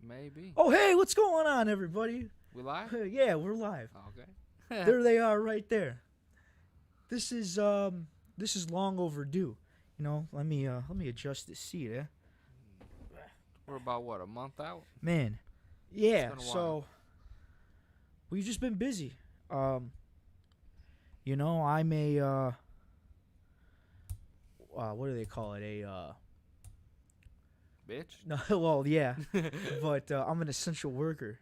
Maybe. Oh, hey, what's going on, everybody? We live? Yeah, we're live. Okay. There they are, right there. This is long overdue. Let me adjust the seat, eh? We're about what, a month out? Man, It's yeah. been a while. So we've just been busy. Um, I'm a what do they call it? Bitch. No, well, yeah, but I'm an essential worker.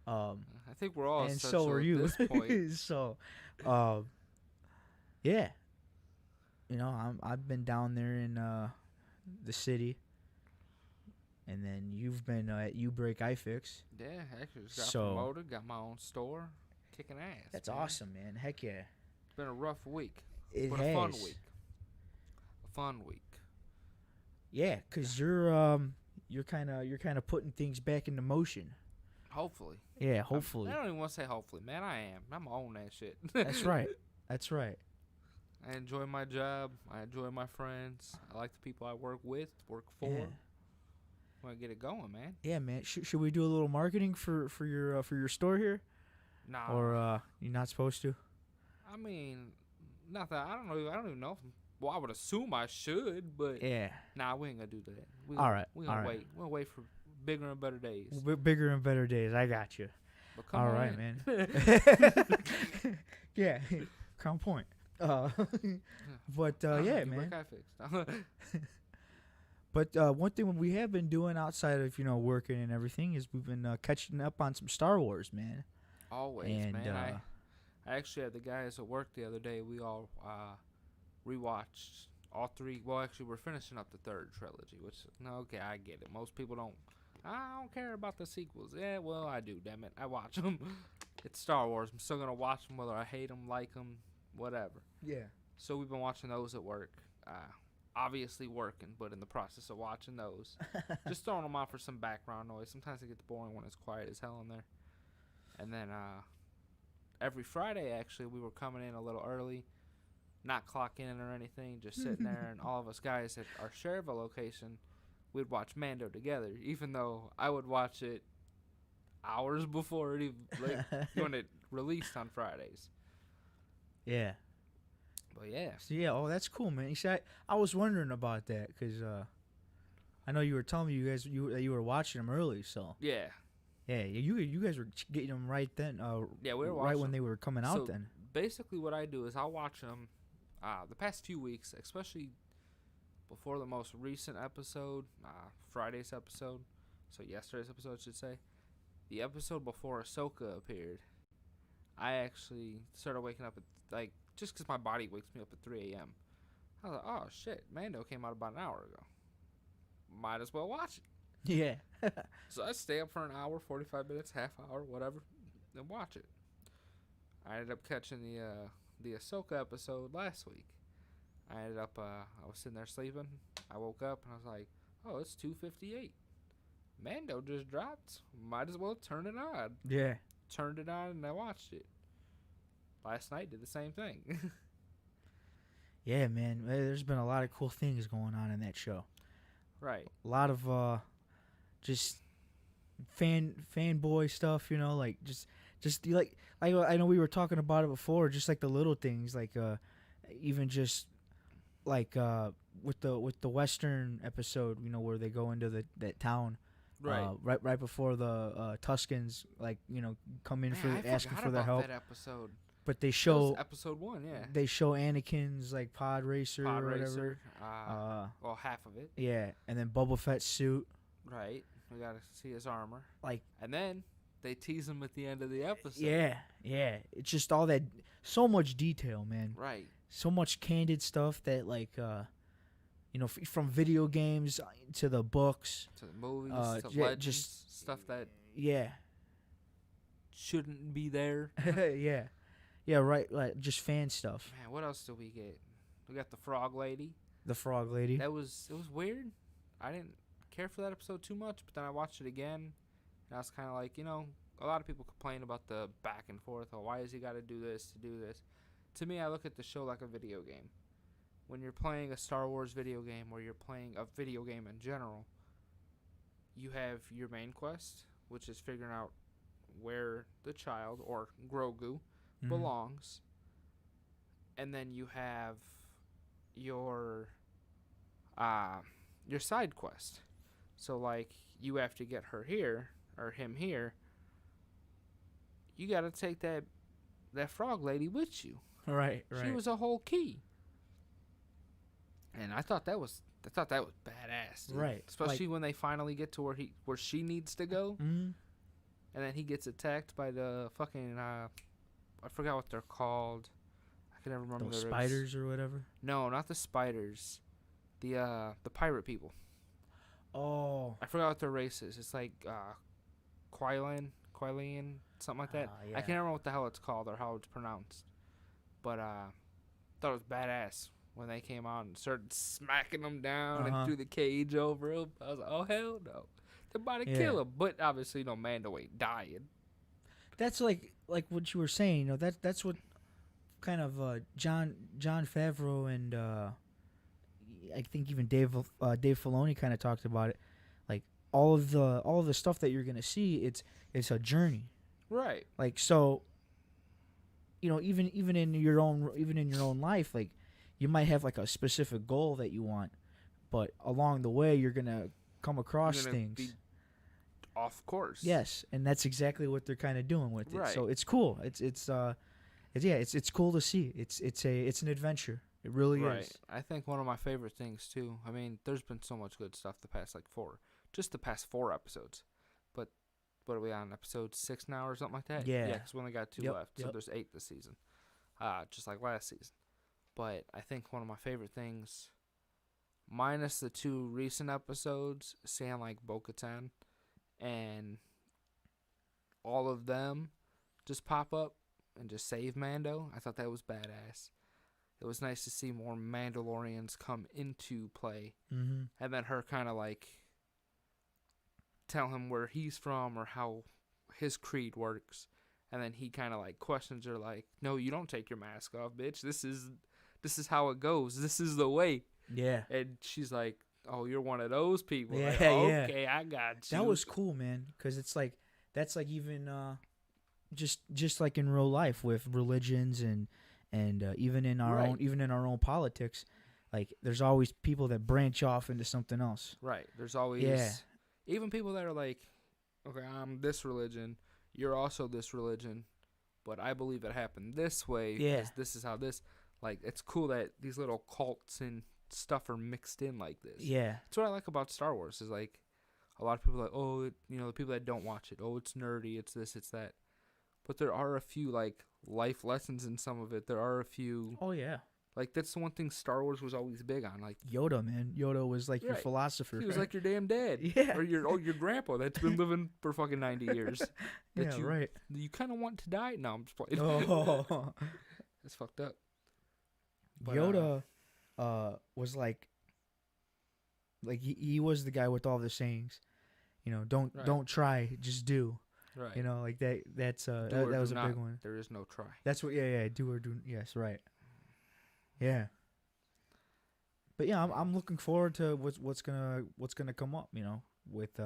Um, I think we're all and so essential are at you. this point. So, um, yeah. I've been down there in the city, and then you've been at U Break iFix. Yeah, actually just got So promoted, got my own store, kicking ass. that's Man. awesome, man. Heck yeah, It's been a rough week, it but a fun has. week. A fun week. Yeah, cause you're kind of putting things back into motion. Hopefully. Yeah, I hopefully. don't even want to say hopefully, man. I am. I'm gonna own that shit. That's right. That's right. I enjoy my job. I enjoy my friends. I like the people I work with, work for. Yeah. Want to get it going, man. Yeah, man. Should we do a little marketing for your store here, Nah. or you're not supposed to? I mean, not that I don't know. I don't even know. Well, I would assume I should, but Yeah. nah, we ain't gonna do that. All right. We All gonna right. wait. We'll wait for bigger and better days. Bigger and better days. I got you. But come All on right, in. man. Yeah, Crown Point. But yeah, You man. work I fixed. But one thing we have been doing outside of working and everything is we've been catching up on some Star Wars, man. Always, And man. I actually had the guys at work the other day. We all rewatched all three. Well, actually, we're finishing up the third trilogy. Which no, okay, I get it. Most people don't. I don't care about the sequels. Yeah, well, I do. Damn it, I watch them. It's Star Wars. I'm still gonna watch them whether I hate them, like them, whatever. yeah, So we've been watching those at work. Obviously working, but in the process of watching those, just throwing them on for some background noise. Sometimes it gets boring when it's quiet as hell in there. And then every Friday, actually, we were coming in a little early, not clocking in or anything, just sitting there, and all of us guys at our Cherville location, we'd watch Mando together, even though I would watch it hours before it even, when it released on Fridays. yeah. But yeah, So yeah, oh, that's cool, man. You see, I was wondering about that because I know you were telling me that you were watching them early, so yeah, you guys were getting them right then. yeah, we were right watching when they were coming out. So Then basically, what I do is I'll watch them the past few weeks, especially before the most recent episode, Friday's episode. So yesterday's episode, I should say. The episode before Ahsoka appeared, I actually started waking up at just because my body wakes me up at 3 a.m. I was like, oh shit, Mando came out about an hour ago. Might as well watch it. yeah, So I stay up for an hour, 45 minutes, half hour, whatever, and watch it. I ended up catching the Ahsoka episode last week. I ended up I was sitting there sleeping. I woke up and I was like, oh, it's 2:58. Mando just dropped. Might as well turn it on. yeah. Turned it on and I watched it. Last night did the same thing. Yeah, man. There's been a lot of cool things going on in that show. Right. A lot of just fanboy stuff, like just I know we were talking about it before, just like the little things, like even just like with the Western episode, where they go into that town. Right. Right before the Tuscans come in Man, I asking forgot for their about help, that episode. but they That was show episode 1, yeah. they show Anakin's like pod racer Pod or whatever. racer. Well, half of it. Yeah, and then Boba Fett's suit. Right. We gotta see his armor. Like, And then they tease him at the end of the episode. yeah. It's just all that, so much detail, man. Right. So much candid stuff that, from video games to the books. To the movies, to yeah, legends, just- stuff that Yeah. shouldn't be there. Yeah. Yeah, right. Like, just fan stuff. Man, what else do we get? We got the Frog Lady. The Frog Lady. It was weird. I didn't care for that episode too much, but then I watched it again, and I was kind of like, a lot of people complain about the back and forth. Oh, why has he got to do this to do this? To me, I look at the show like a video game. When you're playing a Star Wars video game or you're playing a video game in general, you have your main quest, which is figuring out where the child or Grogu belongs, and then you have your side quest. So like you have to get her here or him here. You got to take that frog lady with you. Right. She was a whole key. And I thought that was badass, dude. Right. Especially when they finally get to where she needs to go. Mm-hmm. And then he gets attacked by the fucking I forgot what they're called. I can never remember. Those spiders or whatever. No, not the spiders. The pirate people. Oh. I forgot what their race is. It's like Quilian, something like that. Yeah. I can't remember what the hell it's called or how it's pronounced. But thought it was badass when they came out and started smacking them down and threw the cage over them. I was like, oh hell no. They're about to kill him, but obviously no Mando ain't dying. That's like what you were saying. You know, that's what kind of John Favreau and I think even Dave Filoni kind of talked about it. Like all of the stuff that you're gonna see, it's a journey, right? Like so, you know, even in your own life, like you might have like a specific goal that you want, but along the way you're gonna come across things. Be off course. Yes, and that's exactly what they're kind of doing with it. Right. So it's cool. It's cool to see. It's an adventure. It really is. I think one of my favorite things too. I mean, there's been so much good stuff the past past 4 episodes. But what are we on, episode 6 now or something like that? Yeah. Yeah, because we only got 2 left, so there's 8 this season. Just like last season. But I think one of my favorite things, minus the 2 recent episodes, seeing like Bo-Katan and all of them just pop up and just save Mando. I thought that was badass. It was nice to see more Mandalorians come into play. Mm-hmm. And then her kind of like tell him where he's from or how his creed works. And then he kind of like questions her like, no, you don't take your mask off, bitch. This is how it goes. This is the way. Yeah. And she's like, oh, you're one of those people. Yeah, like, okay, I got you. That was cool, man, because it's like that's like even just like in real life with religions and even in our own politics, like there's always people that branch off into something else. Right. There's always even people that are like, okay, I'm this religion, you're also this religion, but I believe it happened this way. Yeah. This is how this. Like, it's cool that these little cults and stuff are mixed in like this. Yeah. That's what I like about Star Wars is like a lot of people are like, oh, the people that don't watch it, oh, it's nerdy, it's this, it's that. But there are a few like life lessons in some of it. There are a few. Oh yeah. Like that's the one thing Star Wars was always big on. Like Yoda, man. Yoda was like your philosopher. He was like your damn dad. Yeah. Or your grandpa that's been living for fucking 90 years. You kind of want to die. No, I'm just playing. Oh. It's fucked up. But, Yoda was like he was the guy with all the sayings. You know, don't try, just do. Right. You know, like that's that was a big one. There is no try. That's what do or do. Yes, right. Yeah. But yeah, I'm looking forward to what's gonna come up, you know, with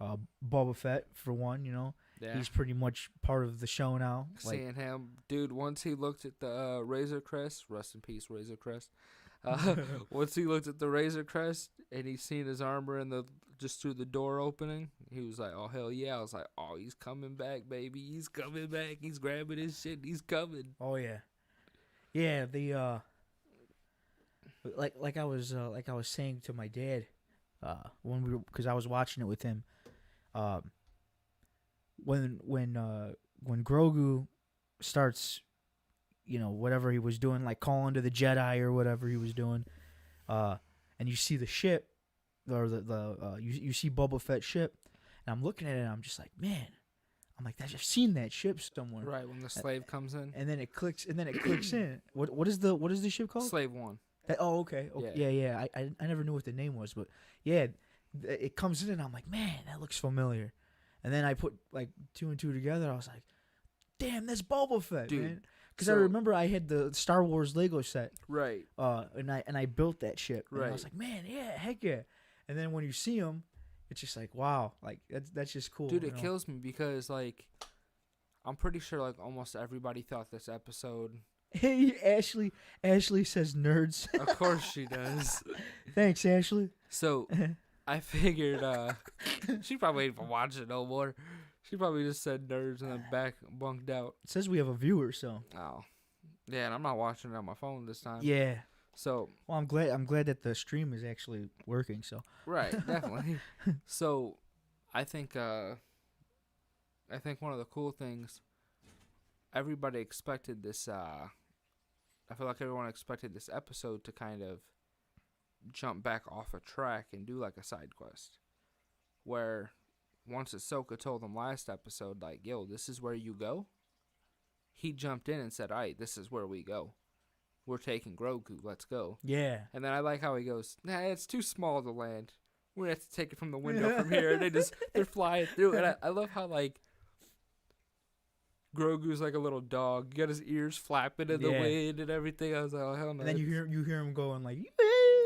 Boba Fett for one, you know. Yeah. He's pretty much part of the show now. Seeing him, dude, once he looked at the Razor Crest, rest in peace, Razor Crest. Once he looked at the Razor Crest and he seen his armor just through the door opening, he was like, "Oh hell yeah!" I was like, "Oh, he's coming back, baby! He's coming back! He's grabbing his shit! He's coming!" Oh yeah, yeah. The like I was saying to my dad, because I was watching it with him, when Grogu starts, you know, whatever he was doing, like calling to the Jedi or whatever he was doing, and you see the ship, or you see Boba Fett's ship, and I'm looking at it and I'm just like, man, I've seen that ship somewhere. Right, when the slave comes in. And then it clicks in. What is the ship called? Slave One. Okay. Yeah. I never knew what the name was, but yeah, it comes in and I'm like, man, that looks familiar. And then I put like 2 and 2 together. I was like, damn, that's Boba Fett, dude. Man. Because I remember I had the Star Wars Lego set. Right. And I built that ship. Right. And I was like, man, yeah, heck yeah. And then when you see him, it's just like, wow, like that's just cool. Dude, it kills me because like I'm pretty sure like almost everybody thought this episode. Hey, Ashley says nerds. Of course she does. Thanks, Ashley. So I figured she probably ain't even watch it no more. She probably just said nerds and then bunked out. It says we have a viewer, so. Oh. Yeah, and I'm not watching it on my phone this time. Yeah. So. Well, I'm glad that the stream is actually working. So. Right, definitely. So, I think one of the cool things, everybody expected this. I feel like everyone expected this episode to kind of jump back off a track and do like a side quest, where once Ahsoka told them last episode, like, yo, this is where you go, he jumped in and said, all right, this is where we go. We're taking Grogu. Let's go. Yeah. And then I like how he goes, nah, it's too small to land. We're going to have to take it from the window from here. And they're flying through. And I love how, like, Grogu's like a little dog. You got his ears flapping in the wind and everything. I was like, oh, hell no. And then you hear him going, like,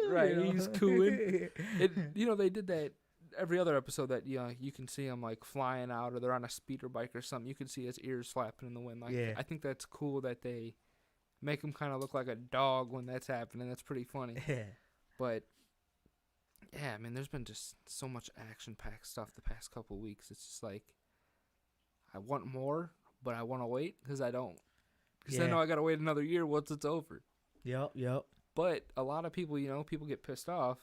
right, he's cooing. They did that every other episode that you can see him like flying out, or they're on a speeder bike or something. You can see his ears flapping in the wind. Like, I think that's cool that they make him kind of look like a dog when that's happening. That's pretty funny. Yeah. But yeah, I mean, there's been just so much action-packed stuff the past couple of weeks. It's just like I want more, but I want to wait because I don't. Because I know I got to wait another year once it's over. Yep. But a lot of people, people get pissed off.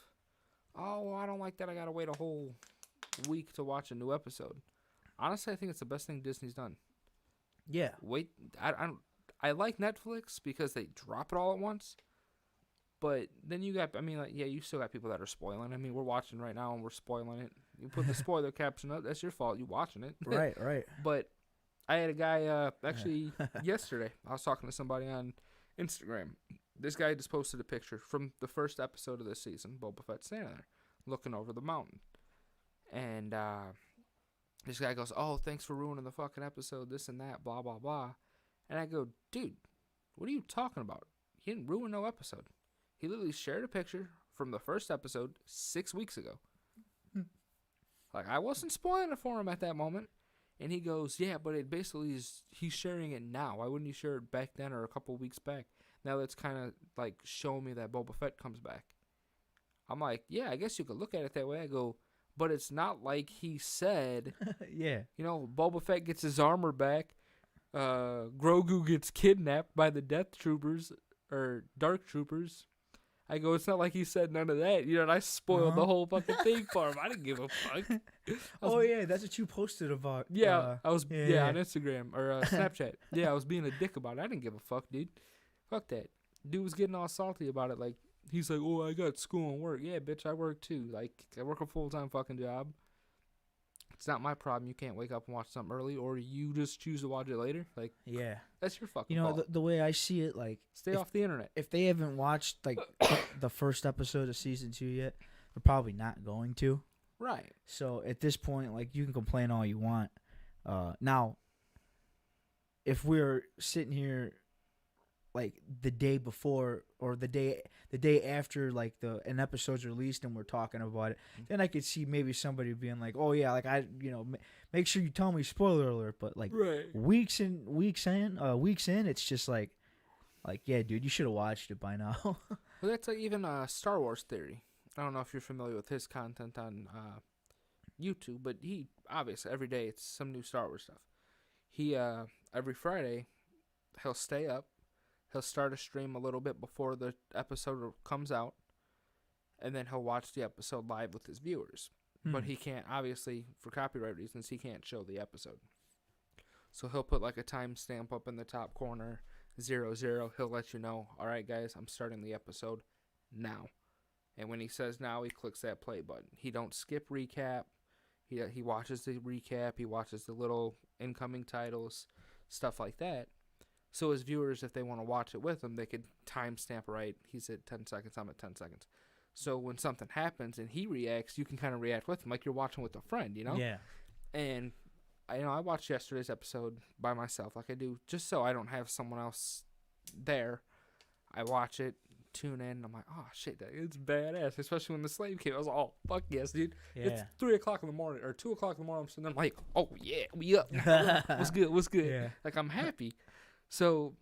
Oh, well, I don't like that. I got to wait a whole week to watch a new episode. Honestly, I think it's the best thing Disney's done. Yeah. Wait, I like Netflix because they drop it all at once. But then you got, you still got people that are spoiling. I mean, we're watching right now and we're spoiling it. You put the spoiler caption up, that's your fault. You watching it. Right. But I had a guy, actually, yesterday, I was talking to somebody on Instagram. This guy just posted a picture from the first episode of this season. Boba Fett standing there, looking over the mountain. And this guy goes, oh, thanks for ruining the fucking episode, this and that, blah, blah, blah. And I go, dude, what are you talking about? He didn't ruin no episode. He literally shared a picture from the first episode 6 weeks ago. Like, I wasn't spoiling it for him at that moment. And he goes, yeah, but it basically is, he's sharing it now. Why wouldn't he share it back then or a couple weeks back? Now that's kind of like showing me that Boba Fett comes back. I'm like, yeah, I guess you could look at it that way. I go, but it's not like he said, yeah. Boba Fett gets his armor back. Grogu gets kidnapped by the Death Troopers or Dark Troopers. I go, it's not like he said none of that. And I spoiled the whole fucking thing for him. I didn't give a fuck. That's what you posted about. Yeah, I was on Instagram or Snapchat. Yeah, I was being a dick about it. I didn't give a fuck, dude. Fuck that. Dude was getting all salty about it. Like, he's like, oh, I got school and work. Yeah, bitch, I work too. Like, I work a full-time fucking job. It's not my problem. You can't wake up and watch something early, or you just choose to watch it later. Like, yeah, that's your fucking fault. The way I see it, like, stay off the internet. If they haven't watched like the first episode of season 2 yet, they're probably not going to. Right. So at this point, like, you can complain all you want. Now, if we're sitting here like the day before or the day after like an episode's released and we're talking about it, then I could see maybe somebody being like, oh yeah, like make sure you tell me spoiler alert. But like weeks in, it's just like yeah, dude, you should have watched it by now. Well, that's like even Star Wars Theory. I don't know if you're familiar with his content on YouTube, but he obviously every day it's some new Star Wars stuff. He every Friday he'll stay up. He'll start a stream a little bit before the episode comes out, and then he'll watch the episode live with his viewers. But he can't, obviously, for copyright reasons, he can't show the episode. So he'll put like a timestamp up in the top corner, 00. He'll let you know, all right, guys, I'm starting the episode now. And when he says now, he clicks that play button. He don't skip recap. He watches the recap. He watches the little incoming titles, stuff like that. So his viewers, if they want to watch it with him, they could timestamp right. He's at 10 seconds, I'm at 10 seconds. So when something happens and he reacts, you can kind of react with him like you're watching with a friend, Yeah. And I watched yesterday's episode by myself, like I do, just so I don't have someone else there. I watch it, tune in. I'm like, oh shit, it's badass. Especially when the slave came, I was like, oh fuck yes, dude. Yeah. It's 3:00 in the morning or 2:00 in the morning. I'm sitting there, I'm like, oh yeah, we up. What's good? What's good? Yeah. Like I'm happy. So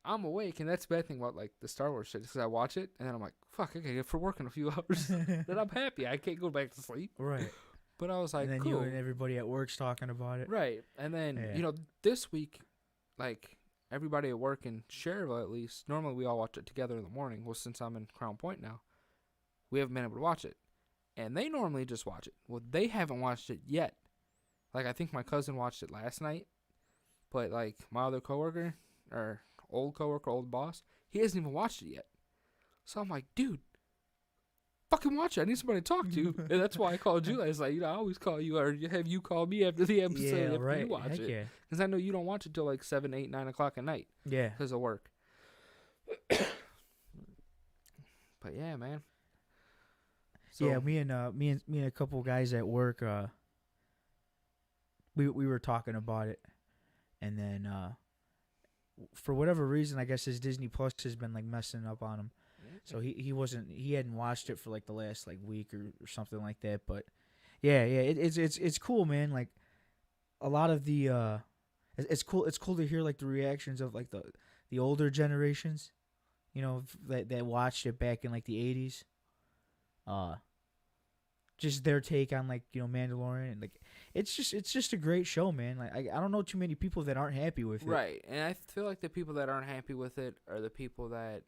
I'm awake, and that's the bad thing about like the Star Wars shit. Because I watch it, and then I'm like, fuck, I gotta get for work in a few hours. Then I'm happy. I can't go back to sleep. Right. But I was like, And then cool. you and everybody at work's talking about it. Right. And then, Yeah. this week, like, everybody at work in Cherville, at least, normally we all watch it together in the morning. Well, since I'm in Crown Point now, we haven't been able to watch it. And they normally just watch it. Well, they haven't watched it yet. Like, I think my cousin watched it last night. But, like, my other coworker, or old boss, he hasn't even watched it yet. So I'm like, dude, fucking watch it. I need somebody to talk to. And that's why I called you. I was like, I always call you, or have you call me after the episode after you watch Heck it. yeah. Because I know you don't watch it till like 7, 8, 9 o'clock at night Yeah. because of work. But yeah, man. So, Yeah, me and a couple guys at work, we were talking about it, and then for whatever reason, I guess his Disney Plus has been like messing up on him. So he hadn't watched it for like the last like week or something like that. But yeah, it's cool, man. Like a lot of the it's cool to hear like the reactions of like the older generations, that watched it back in like the 80s. Just their take on like Mandalorian, and like it's just a great show, man. Like I don't know too many people that aren't happy with it. right. And I feel like the people that aren't happy with it are the people that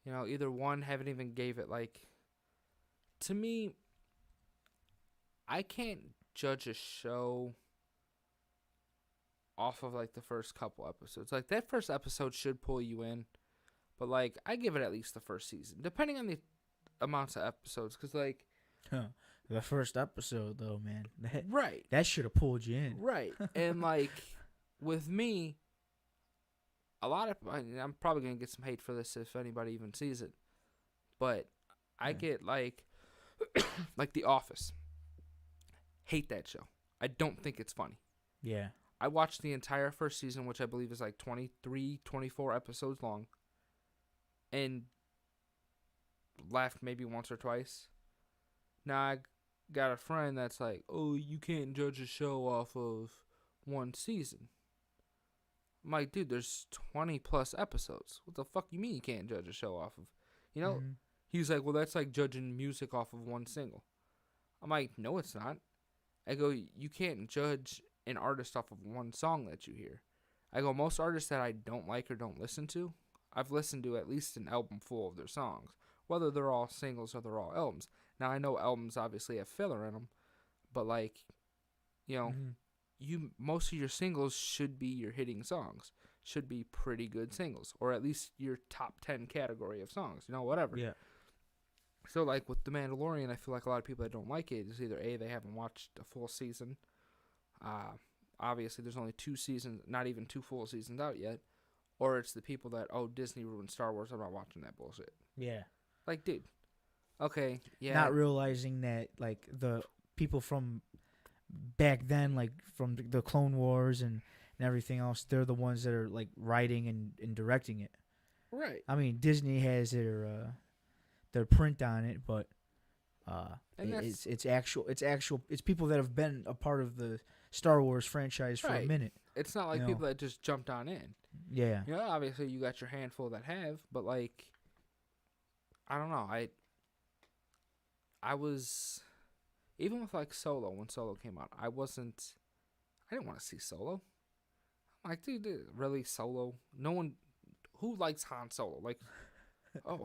either one haven't even gave it like. To me, I can't judge a show off of like the first couple episodes. Like that first episode should pull you in, but like I give it at least the first season, depending on the amounts of episodes. Because like the first episode though, man, right, that should have pulled you in. right, and like with me, a lot of I'm probably gonna get some hate for this if anybody even sees it, but I get like like The Office. Hate that show. I don't think it's funny. Yeah. I watched the entire first season, which I believe is like 23, 24 episodes long, and laughed maybe once or twice. Now I got a friend that's like, oh, you can't judge a show off of one season. I'm like, dude, there's 20 plus episodes. What the fuck you mean you can't judge a show off of? Mm-hmm. He's like, well, that's like judging music off of one single. I'm like, no, it's not. I go, you can't judge an artist off of one song that you hear. I go, most artists that I don't like or don't listen to, I've listened to at least an album full of their songs, whether they're all singles or they're all albums. Now, I know albums obviously have filler in them, but like, most of your singles should be your hitting songs, should be pretty good singles, or at least your top 10 category of songs, whatever. Yeah. So, like, with The Mandalorian, I feel like a lot of people that don't like it is either A, they haven't watched a full season. Obviously, there's only 2 seasons, not even 2 full seasons out yet. Or it's the people that, Disney ruined Star Wars, I'm not watching that bullshit. Yeah. Like, dude. Okay, yeah. Not realizing that, like, the people from back then, like, from the Clone Wars and everything else, they're the ones that are, like, writing and directing it. Right. I mean, Disney has their print on it, but it's people that have been a part of the Star Wars franchise for a minute. It's not like people that just jumped on in. Yeah. Obviously you got your handful that have, but like, I don't know. I was, even with like Solo, when Solo came out, I didn't want to see Solo. I'm like, dude, really, Solo? No one, who likes Han Solo? Like,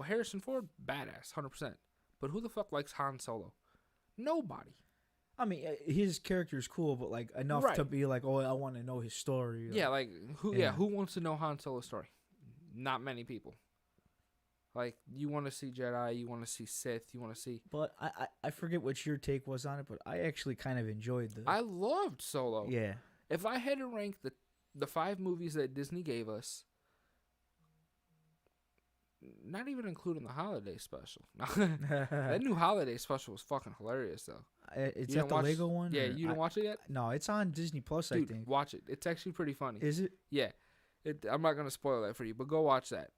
Harrison Ford, badass, 100%. But who the fuck likes Han Solo? Nobody. I mean, his character is cool, but like enough to be like, I want to know his story. Yeah, like who wants to know Han Solo's story? Not many people. Like, you want to see Jedi, you want to see Sith, you want to see. But I forget what your take was on it, but I actually kind of enjoyed I loved Solo. Yeah. If I had to rank the 5 movies that Disney gave us, not even including the holiday special. That new holiday special was fucking hilarious, though. Is that the Lego one? Yeah, you didn't watch it yet? No, it's on Disney Plus, Dude, I think. Watch it. It's actually pretty funny. Is it? Yeah. I'm not going to spoil that for you, but go watch that.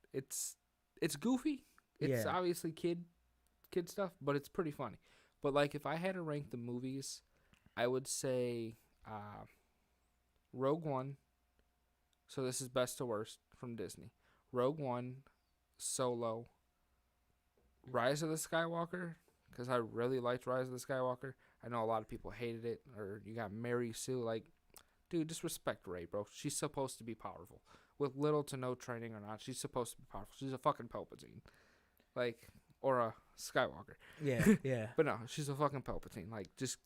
it's goofy. It's obviously kid stuff, but it's pretty funny. But like, if I had to rank the movies, I would say Rogue One. So this is best to worst from Disney. Rogue One, Solo, Rise of the Skywalker, because I really liked Rise of the Skywalker. I know a lot of people hated it, or you got Mary Sue. Like, dude, just respect Rey, bro. She's supposed to be powerful. With little to no training or not, she's supposed to be powerful. She's a fucking Palpatine. Like, or a Skywalker. Yeah. But no, she's a fucking Palpatine. Like, just,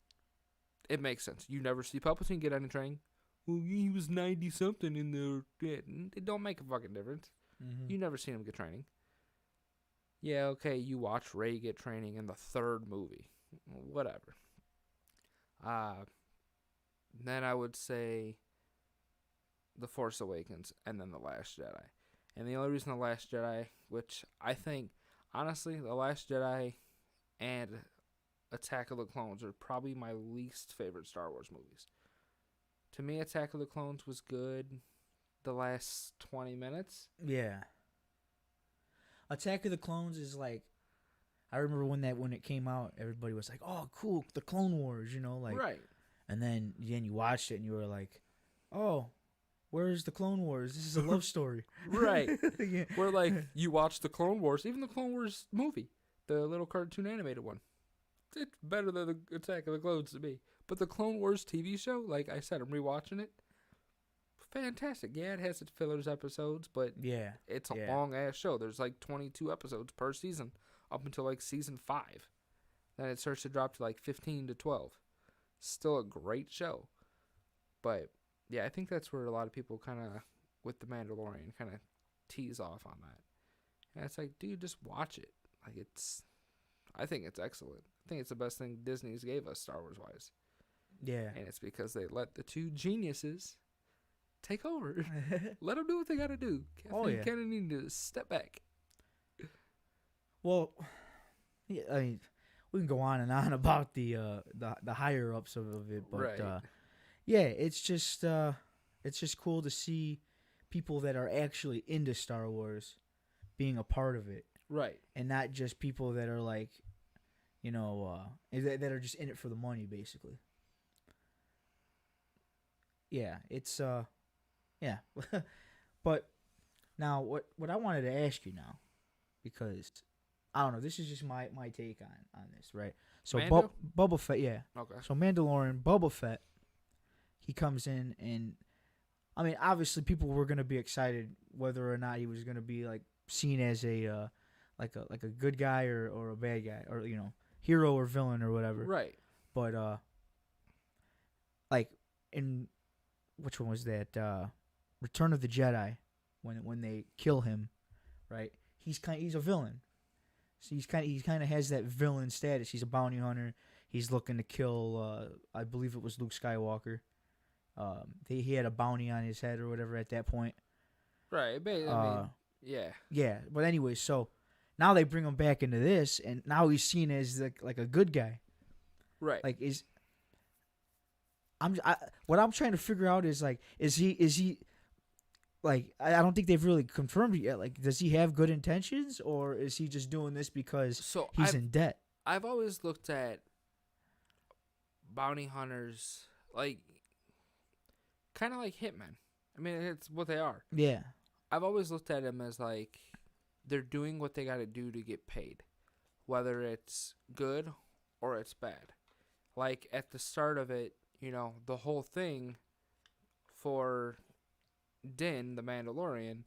it makes sense. You never see Palpatine get any training. Well, he was 90-something in the... It don't make a fucking difference. Mm-hmm. You never seen him get training. Yeah, okay, you watch Rey get training in the third movie. Whatever. Then I would say The Force Awakens and then The Last Jedi. And the only reason The Last Jedi, which I think, honestly, The Last Jedi and Attack of the Clones are probably my least favorite Star Wars movies. To me, Attack of the Clones was good the last 20 minutes. Yeah. Attack of the Clones is like, I remember when it came out, everybody was like, "Oh, cool, the Clone Wars," like. Right. And then you watched it and you were like, "Oh, where's the Clone Wars? This is a love story." Right. Yeah. Where like you watch the Clone Wars, even the Clone Wars movie, the little cartoon animated one. It's better than the Attack of the Clones to me. But the Clone Wars TV show, like I said, I'm rewatching it. Fantastic. Yeah, it has its fillers episodes, but it's a long-ass show. There's like 22 episodes per season up until like season 5. Then it starts to drop to like 15 to 12. Still a great show. But, yeah, I think that's where a lot of people kind of, with The Mandalorian, kind of tease off on that. And it's like, dude, just watch it. Like, I think it's excellent. I think it's the best thing Disney's gave us Star Wars-wise. Yeah. And it's because they let the two geniuses take over. Let them do what they got to do. Kathleen Kennedy need to step back. Well, yeah, I mean, we can go on and on about the higher ups of it, but right. it's just cool to see people that are actually into Star Wars being a part of it, right? And not just people that are like, that are just in it for the money, basically. Yeah, it's yeah. But now, what I wanted to ask you now, because I don't know, this is just my take on this, right? So Boba Fett, yeah. Okay. So Mandalorian, Boba Fett, he comes in, and I mean, obviously, people were gonna be excited whether or not he was gonna be like seen as a like a good guy or a bad guy, or hero or villain or whatever. Right. But like in which one was that? Return of the Jedi, when they kill him, right? He's a villain. So he kind of has that villain status. He's a bounty hunter. He's looking to kill. I believe it was Luke Skywalker. He had a bounty on his head or whatever at that point. Right. I mean, yeah. Yeah. But anyway, so now they bring him back into this, and now he's seen as like a good guy. Right. Like what I'm trying to figure out is like, is he like, I don't think they've really confirmed it yet. Like, does he have good intentions, or is he just doing this because he's in debt? I've always looked at bounty hunters like kind of like hitmen. I mean, it's what they are. Yeah. I've always looked at them as like they're doing what they got to do to get paid, whether it's good or it's bad. Like at the start of it, the whole thing for Din, the Mandalorian,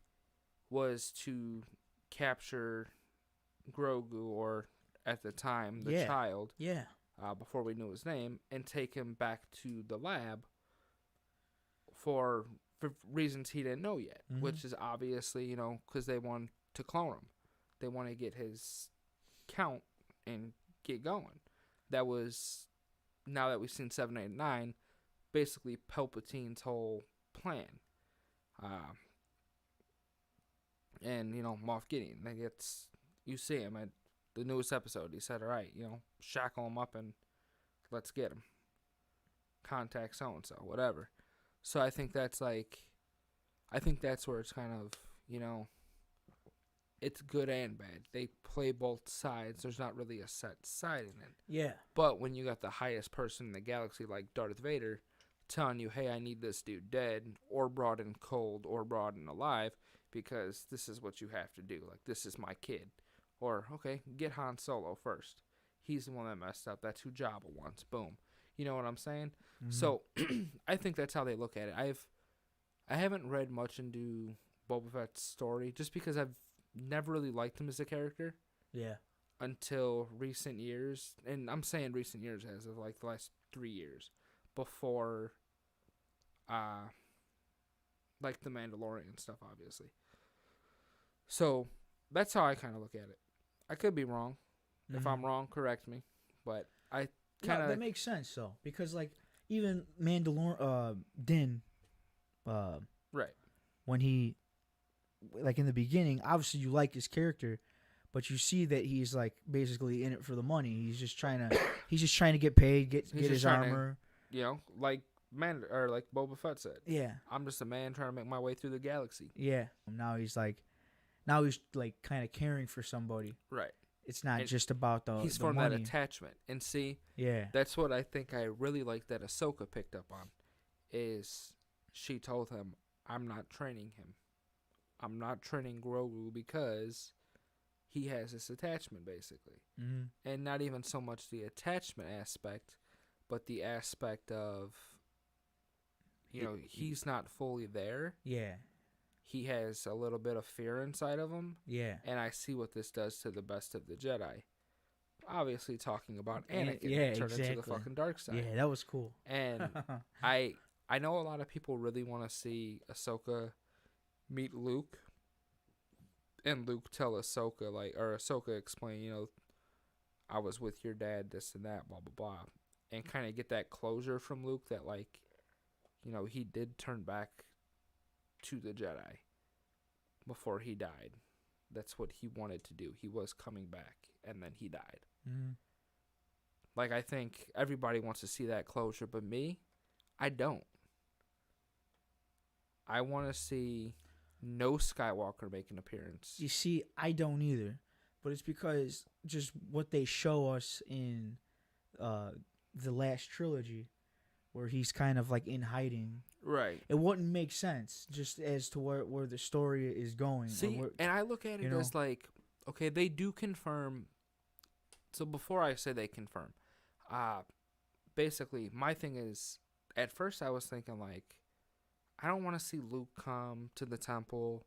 was to capture Grogu, or at the time, the child. Yeah. Before we knew his name, and take him back to the lab for reasons he didn't know yet, which is obviously, because they want to clone him. They want to get his count and get going. That was, now that we've seen 7, 8, 9, basically Palpatine's whole plan. And, Moff Gideon, you see him at the newest episode. He said, all right, shackle him up and let's get him. Contact so-and-so, whatever. So I think that's where it's kind of, it's good and bad. They play both sides. There's not really a set side in it. Yeah. But when you got the highest person in the galaxy like Darth Vader telling you, hey, I need this dude dead or brought in cold or brought in alive because this is what you have to do. Like, this is my kid. Or, okay, get Han Solo first. He's the one that messed up. That's who Jabba wants. Boom. You know what I'm saying? Mhm. So I think that's how they look at it. I haven't read much into Boba Fett's story just because I've never really liked him as a character Yeah. until recent years. And I'm saying recent years as of like the last 3 years before like the Mandalorian stuff, obviously. So that's how I kind of look at it. I could be wrong. If I'm wrong, correct me. But I kind of that makes sense though, because like even Din, right. when he, like in the beginning, obviously you like his character, but you see that he's like basically in it for the money. He's just trying to get paid, get his armor. You know, like like Boba Fett said. Yeah. I'm just a man trying to make my way through the galaxy. Yeah. Now he's kind of caring for somebody. Right. It's not just about the he's the formed money. that attachment. And see, Yeah. that's what I think I really like that Ahsoka picked up on, is she told him, I'm not training him. I'm not training Grogu because he has this attachment, basically. Mm-hmm. And not even so much the attachment aspect, but the aspect of, he's not fully there. Yeah. He has a little bit of fear inside of him. Yeah. And I see what this does to the best of the Jedi. Obviously talking about Anakin turn into the fucking dark side. Yeah, that was cool. And I know a lot of people really want to see Ahsoka meet Luke. And Luke tell Ahsoka, or Ahsoka explain, I was with your dad, this and that, blah, blah, blah. And kind of get that closure from Luke that, he did turn back to the Jedi before he died. That's what he wanted to do. He was coming back, and then he died. Mm-hmm. I think everybody wants to see that closure, but me, I don't. I want to see no Skywalker make an appearance. You see, I don't either, but it's because just what they show us in the last trilogy, where he's kind of like in hiding. Right. It wouldn't make sense just as to where the story is going. See, and I look at it as okay, they do confirm. So before I say they confirm, basically my thing is, at first I was thinking I don't want to see Luke come to the temple.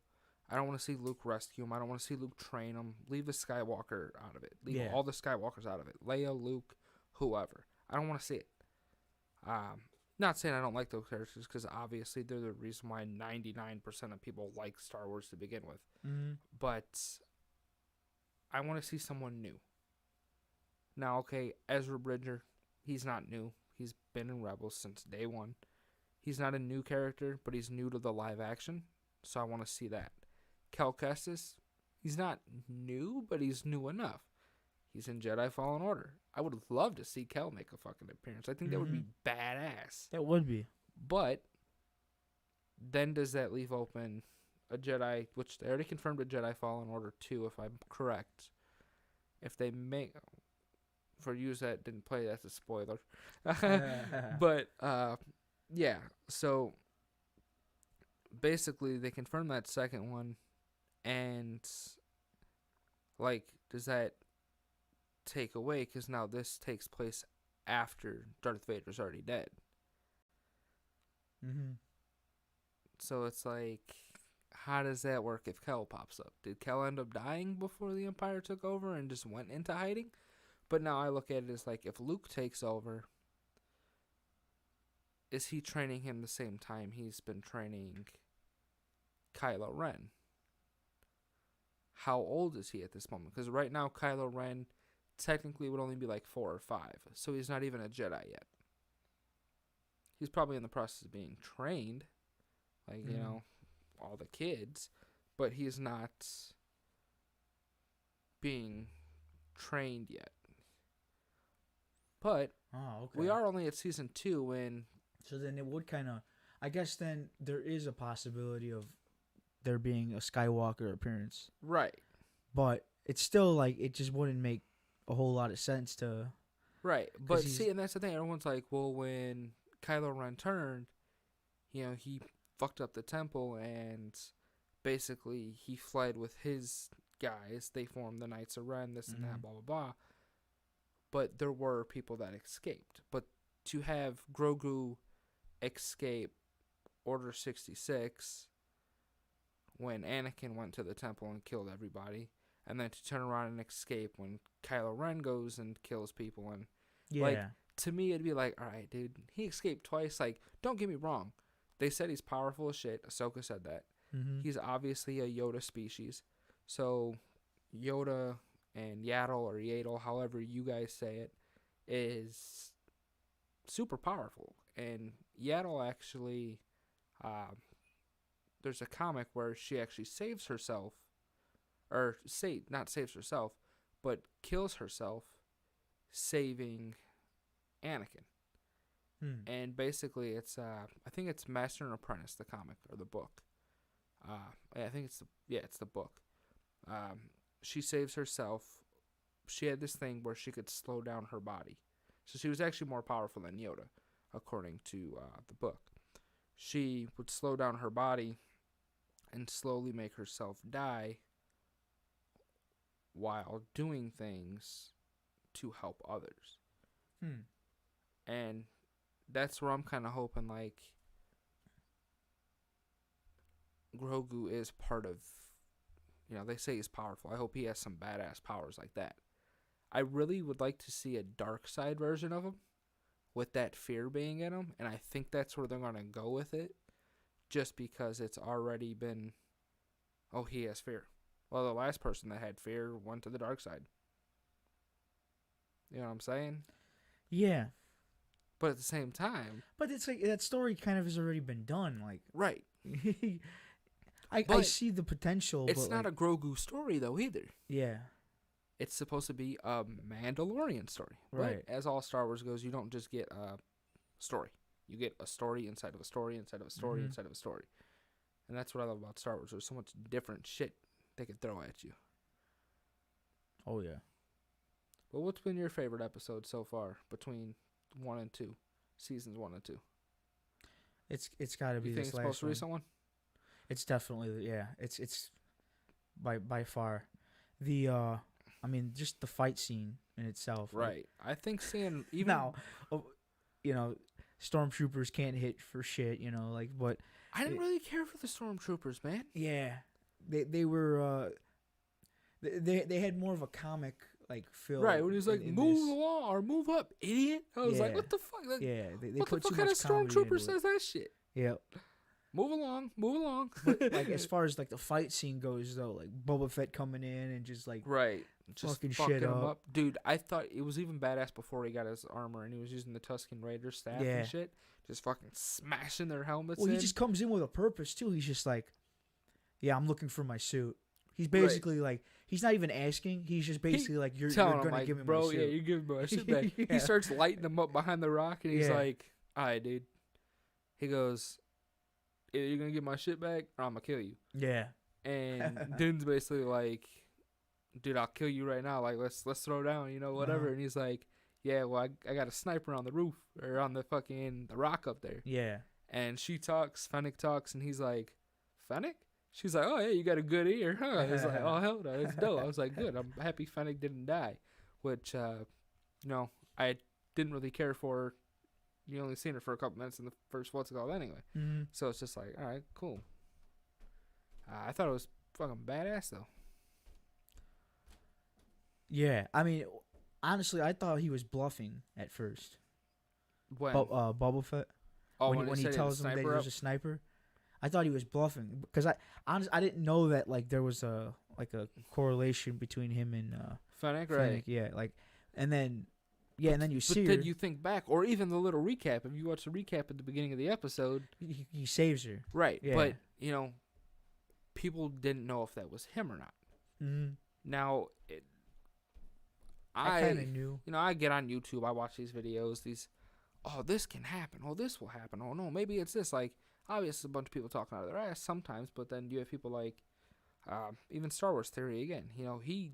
I don't want to see Luke rescue him. I don't want to see Luke train him. Leave the Skywalker out of it. Leave all the Skywalkers out of it. Leia, Luke, whoever. I don't want to see it. Not saying I don't like those characters, because obviously they're the reason why 99% of people like Star Wars to begin with. Mm-hmm. But I want to see someone new. Now, okay, Ezra Bridger, he's not new. He's been in Rebels since day one. He's not a new character, but he's new to the live action, so I want to see that. Cal Kestis, he's not new, but he's new enough. He's in Jedi Fallen Order. I would love to see Kel make a fucking appearance. I think that would be badass. That would be. But then does that leave open a Jedi, which they already confirmed a Jedi Fallen Order 2, if I'm correct. If they make, for you that didn't play, that's a spoiler. But, yeah, so basically they confirmed that second one, and, does that take away? Because now this takes place after Darth Vader's already dead. Mm-hmm. So it's how does that work if Kel pops up? Did Kel end up dying before the Empire took over and just went into hiding? But now I look at it as if Luke takes over, is he training him the same time he's been training Kylo Ren? How old is he at this moment? Because right now Kylo Ren technically would only be 4 or 5, so he's not even a Jedi yet. He's probably in the process of being trained, all the kids, but he's not being trained yet. But we are only at season 2, and so then it would kind of, I guess then there is a possibility of there being a Skywalker appearance. Right. but it's still like it just wouldn't make a whole lot of sense to. Right, but he's- see, and that's the thing. Everyone's like, well, when Kylo Ren turned, he fucked up the temple, and basically he fled with his guys. They formed the Knights of Ren, this and that, blah, blah, blah. But there were people that escaped. But to have Grogu escape Order 66 when Anakin went to the temple and killed everybody, and then to turn around and escape when Kylo Ren goes and kills people, and like, to me it'd be like, all right, dude, he escaped twice. Like, don't get me wrong, they said he's powerful as shit. Ahsoka said that. He's obviously a Yoda species, so Yoda and Yaddle or Yaddle, however you guys say it, is super powerful. And Yaddle actually, there's a comic where she actually saves herself, or not saves herself, but kills herself, saving Anakin. And basically, it's I think it's Master and Apprentice, the comic or the book. I think it's the book. She saves herself. She had this thing where she could slow down her body, so she was actually more powerful than Yoda, according to the book. She would slow down her body and slowly make herself die while doing things to help others. And that's where I'm kind of hoping, like, Grogu is part of, they say he's powerful. I hope he has some badass powers like that. I really would like to see a dark side version of him with that fear being in him, and I think that's where they're going to go with it, just because it's already been, oh, he has fear. Well, the last person that had fear went to the dark side. You know what I'm saying? Yeah. But at the same time... But it's like, that story kind of has already been done. Like, right. I see the potential. It's but not a Grogu story, though, either. Yeah. It's supposed to be a Mandalorian story. Right. But as all Star Wars goes, you don't just get a story. You get a story inside of a story inside of a story inside of a story. And that's what I love about Star Wars. There's so much different shit they can throw at you. Oh, yeah. Well, what's been your favorite episode so far between 1 and 2? Seasons 1 and 2. It's got to be you this think it's last most recent one? It's definitely, yeah. It's by far the just the fight scene in itself. Right. Like, I think seeing even now, stormtroopers can't hit for shit. But I didn't really care for the stormtroopers, man. Yeah, they were they had more of a comic like feel. Right, when he was like, move along or move up, idiot. I was like, what the fuck? Like, yeah, they what put the too fuck kind much of stormtrooper says that shit? Yeah. Move along. But, like, as far as like the fight scene goes, though, like Boba Fett coming in and just like just fucking fucking shit him up. Dude, I thought it was even badass before he got his armor and he was using the Tusken Raider staff and shit, just fucking smashing their helmets. Well, he just comes in with a purpose too. He's just like, yeah, I'm looking for my suit. He's basically like, he's not even asking. He's just basically like, you're gonna like, give me bro, my suit. yeah, you give me my suit back. He starts lighting him up behind the rock and he's like, all right, dude. He goes, either you're gonna get my shit back or I'm gonna kill you. Yeah. And Din's basically like, dude, I'll kill you right now. Like, let's throw down, whatever. And he's like, yeah, well, I got a sniper on the roof or on the rock up there. Yeah. And Fennec talks, and he's like, Fennec? She's like, oh, yeah, you got a good ear, huh? He's like, oh, hell no, it's dope. I was like, good. I'm happy Fennec didn't die, which, I didn't really care for. You only seen her for a couple minutes in the first what's it called anyway. Mm-hmm. So it's just like, all right, cool. I thought it was fucking badass, though. Yeah, I mean, honestly, I thought he was bluffing at first. When? Boba Fett. Oh, when he tells him that he was a sniper. I thought he was bluffing because I didn't know that like there was a correlation between him and Fennec, right? Yeah, and then you see her. But then you think back, or even the little recap. If you watch the recap at the beginning of the episode, he saves her. Right, yeah. But people didn't know if that was him or not. Mm-hmm. Now, I kind of knew. I get on YouTube. I watch these videos. This can happen. Oh, this will happen. Oh no, maybe it's this. Like, obviously, a bunch of people talking out of their ass sometimes, but then you have people like Even Star Wars theory again. There's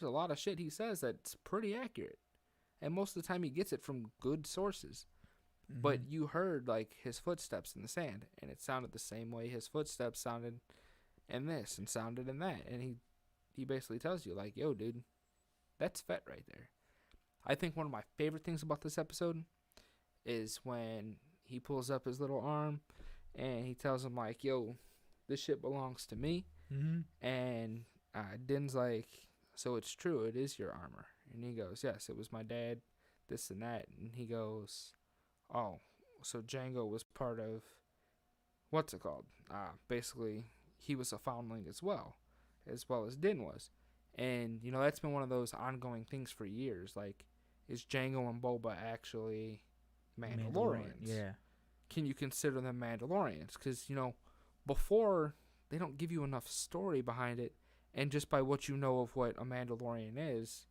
a lot of shit he says that's pretty accurate, and most of the time he gets it from good sources. But Mm-hmm. you heard like his footsteps in the sand, and it sounded the same way his footsteps sounded in this and sounded in that, and he basically tells you like, "Yo, dude, that's Fett right there." I think one of my favorite things about this episode is when he pulls up his little arm and he tells him like, "Yo, this shit belongs to me." Mm-hmm. And Din's like, "So it's true, it is your armor." And he goes, "Yes, it was my dad, this and that." And he goes, "Oh, so Django was part of, what's it called? Basically, he was a foundling as well as Din was." And, that's been one of those ongoing things for years. Like, is Django and Boba actually Mandalorian. Mandalorians? Yeah. Can you consider them Mandalorians? Because, before, they don't give you enough story behind it. And just by what you know of what a Mandalorian is,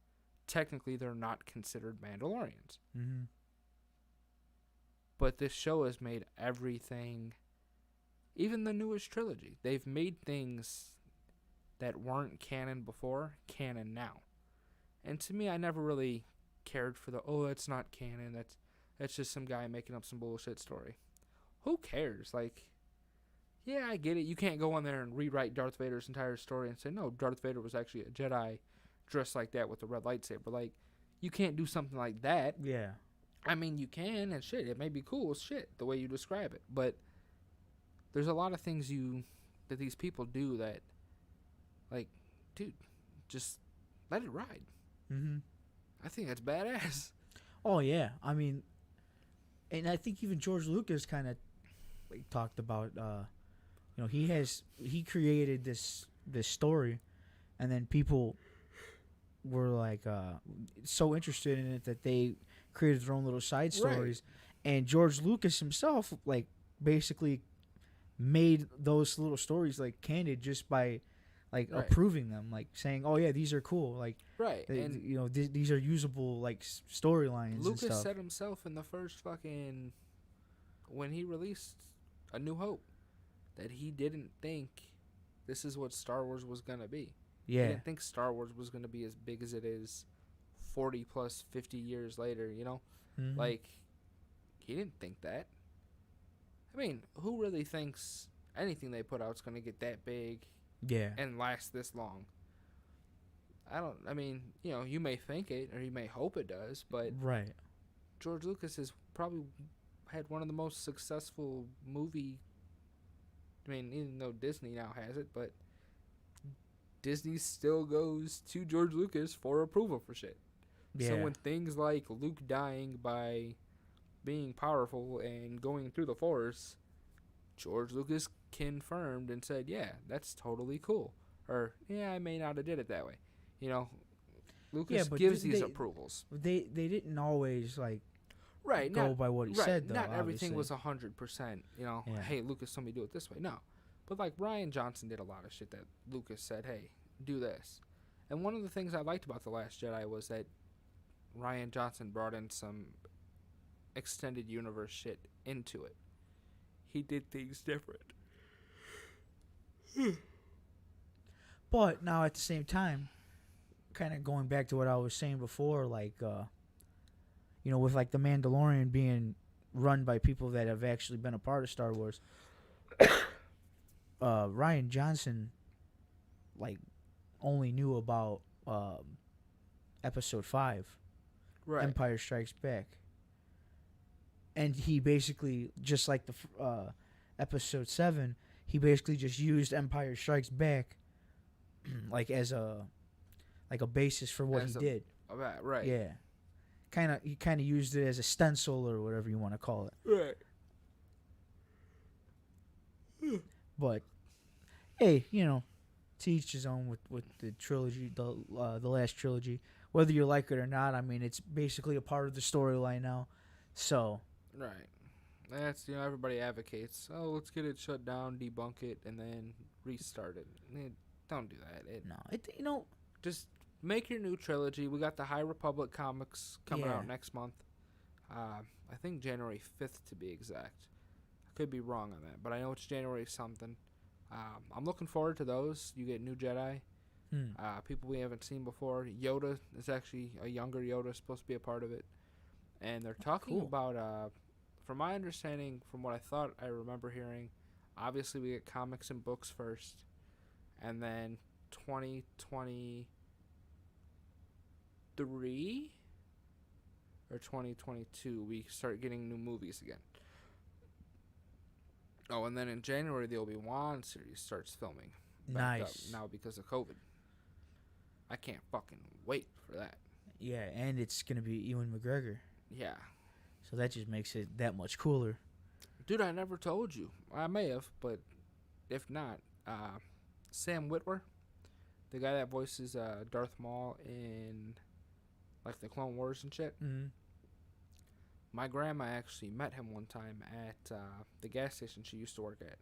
technically they're not considered Mandalorians. Mm-hmm. But this show has made everything, even the newest trilogy, they've made things that weren't canon before canon now. And to me, I never really cared for it's not canon, that's just some guy making up some bullshit story. Who cares? Like, yeah, I get it. You can't go in there and rewrite Darth Vader's entire story and say, no, Darth Vader was actually a Jedi dressed like that with a red lightsaber. Like, you can't do something like that. Yeah. I mean, you can, and shit, it may be cool as shit the way you describe it, but there's a lot of things that these people do that, like, dude, just let it ride. Mm-hmm. I think that's badass. Oh yeah. I mean, and I think even George Lucas kind of like talked about, he created this story, and then people were like so interested in it that they created their own little side stories, and George Lucas himself like basically made those little stories like canon just by like approving them, like saying, "Oh yeah, these are cool." Like, Right. And these are usable like storylines. Lucas and stuff. said himself in the first fucking, when he released A New Hope, that he didn't think this is what Star Wars was gonna be. Yeah. He didn't think Star Wars was gonna be as big as it is 40 plus 50 years later, Mm-hmm. Like, he didn't think that. I mean, who really thinks anything they put out is gonna get that big Yeah. and last this long? You may think it or you may hope it does, but Right. George Lucas has probably had one of the most successful movie. Even though Disney now has it, but Disney still goes to George Lucas for approval for shit. Yeah. So when things like Luke dying by being powerful and going through the Force, George Lucas confirmed and said, "Yeah, that's totally cool." Or, "Yeah, I may not have did it that way." Lucas gives these approvals. They didn't always like Right, go by what he said though. Not everything obviously. was 100%. Yeah. Hey, Lucas told me to do it this way. No, but like Ryan Johnson did a lot of shit that Lucas said, "Hey, do this." And one of the things I liked about The Last Jedi was that Ryan Johnson brought in some extended universe shit into it. He did things different. But now at the same time, kind of going back to what I was saying before, like with like the Mandalorian being run by people that have actually been a part of Star Wars. Ryan Johnson like only knew about episode 5, Right. Empire Strikes Back, and he basically, just like the episode 7, he basically just used Empire Strikes Back like as a basis for what he did. Right. Yeah, he kind of used it as a stencil or whatever you want to call it. Right. But hey, to each his own with the trilogy, the last trilogy. Whether you like it or not, I mean, it's basically a part of the storyline now. So Right. That's, everybody advocates, let's get it shut down, debunk it, and then restart it. Don't do that. no, Just make your new trilogy. We got the High Republic comics coming out next month. I think January 5th to be exact. I could be wrong on that, but I know it's January something. I'm looking forward to those. You get new Jedi, Hmm. people we haven't seen before. Yoda is actually a younger Yoda supposed to be a part of it, and they're talking Cool. about. From my understanding, from what I thought I remember hearing, obviously we get comics and books first, and then 2023 or 2022 we start getting new movies again. Oh, and then in January the Obi-Wan series starts filming back up Nice. now because of COVID. I can't fucking wait for that. Yeah, and it's gonna be Ewan McGregor, Yeah. so that just makes it that much cooler. Dude, I never told you. I may have, but if not, Sam Witwer, the guy that voices Darth Maul in like the Clone Wars and shit. Mm-hmm. My grandma actually met him one time at the gas station she used to work at.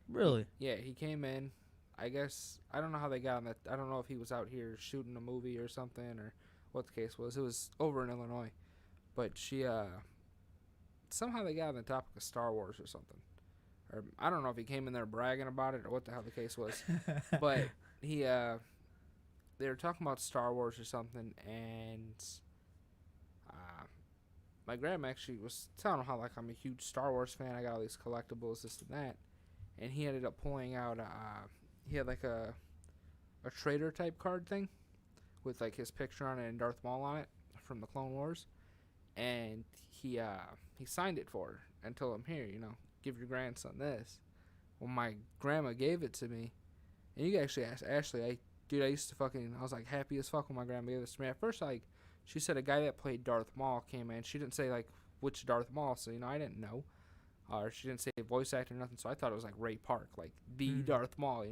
Really? Yeah, he came in. I guess I don't know how they got on that. I don't know if he was out here shooting a movie or something or what the case was. It was over in Illinois, but she somehow they got on the topic of Star Wars or something. Or I don't know if he came in there bragging about it or what the hell the case was. But he they were talking about Star Wars or something, and my grandma actually was telling him how like I'm a huge Star Wars fan. I got all these collectibles, this and that, and he ended up pulling out he had like a trader type card thing with like his picture on it and Darth Maul on it from the Clone Wars, and he signed it for her and told him, here, give your grandson this. Well, my grandma gave it to me, and you can actually ask Ashley. I used to I was like happy as fuck when my grandma gave this to me. At first, like, she said a guy that played Darth Maul came in. She didn't say like which Darth Maul, so I didn't know. Or she didn't say voice actor or nothing, so I thought it was like Ray Park, like the Darth Maul,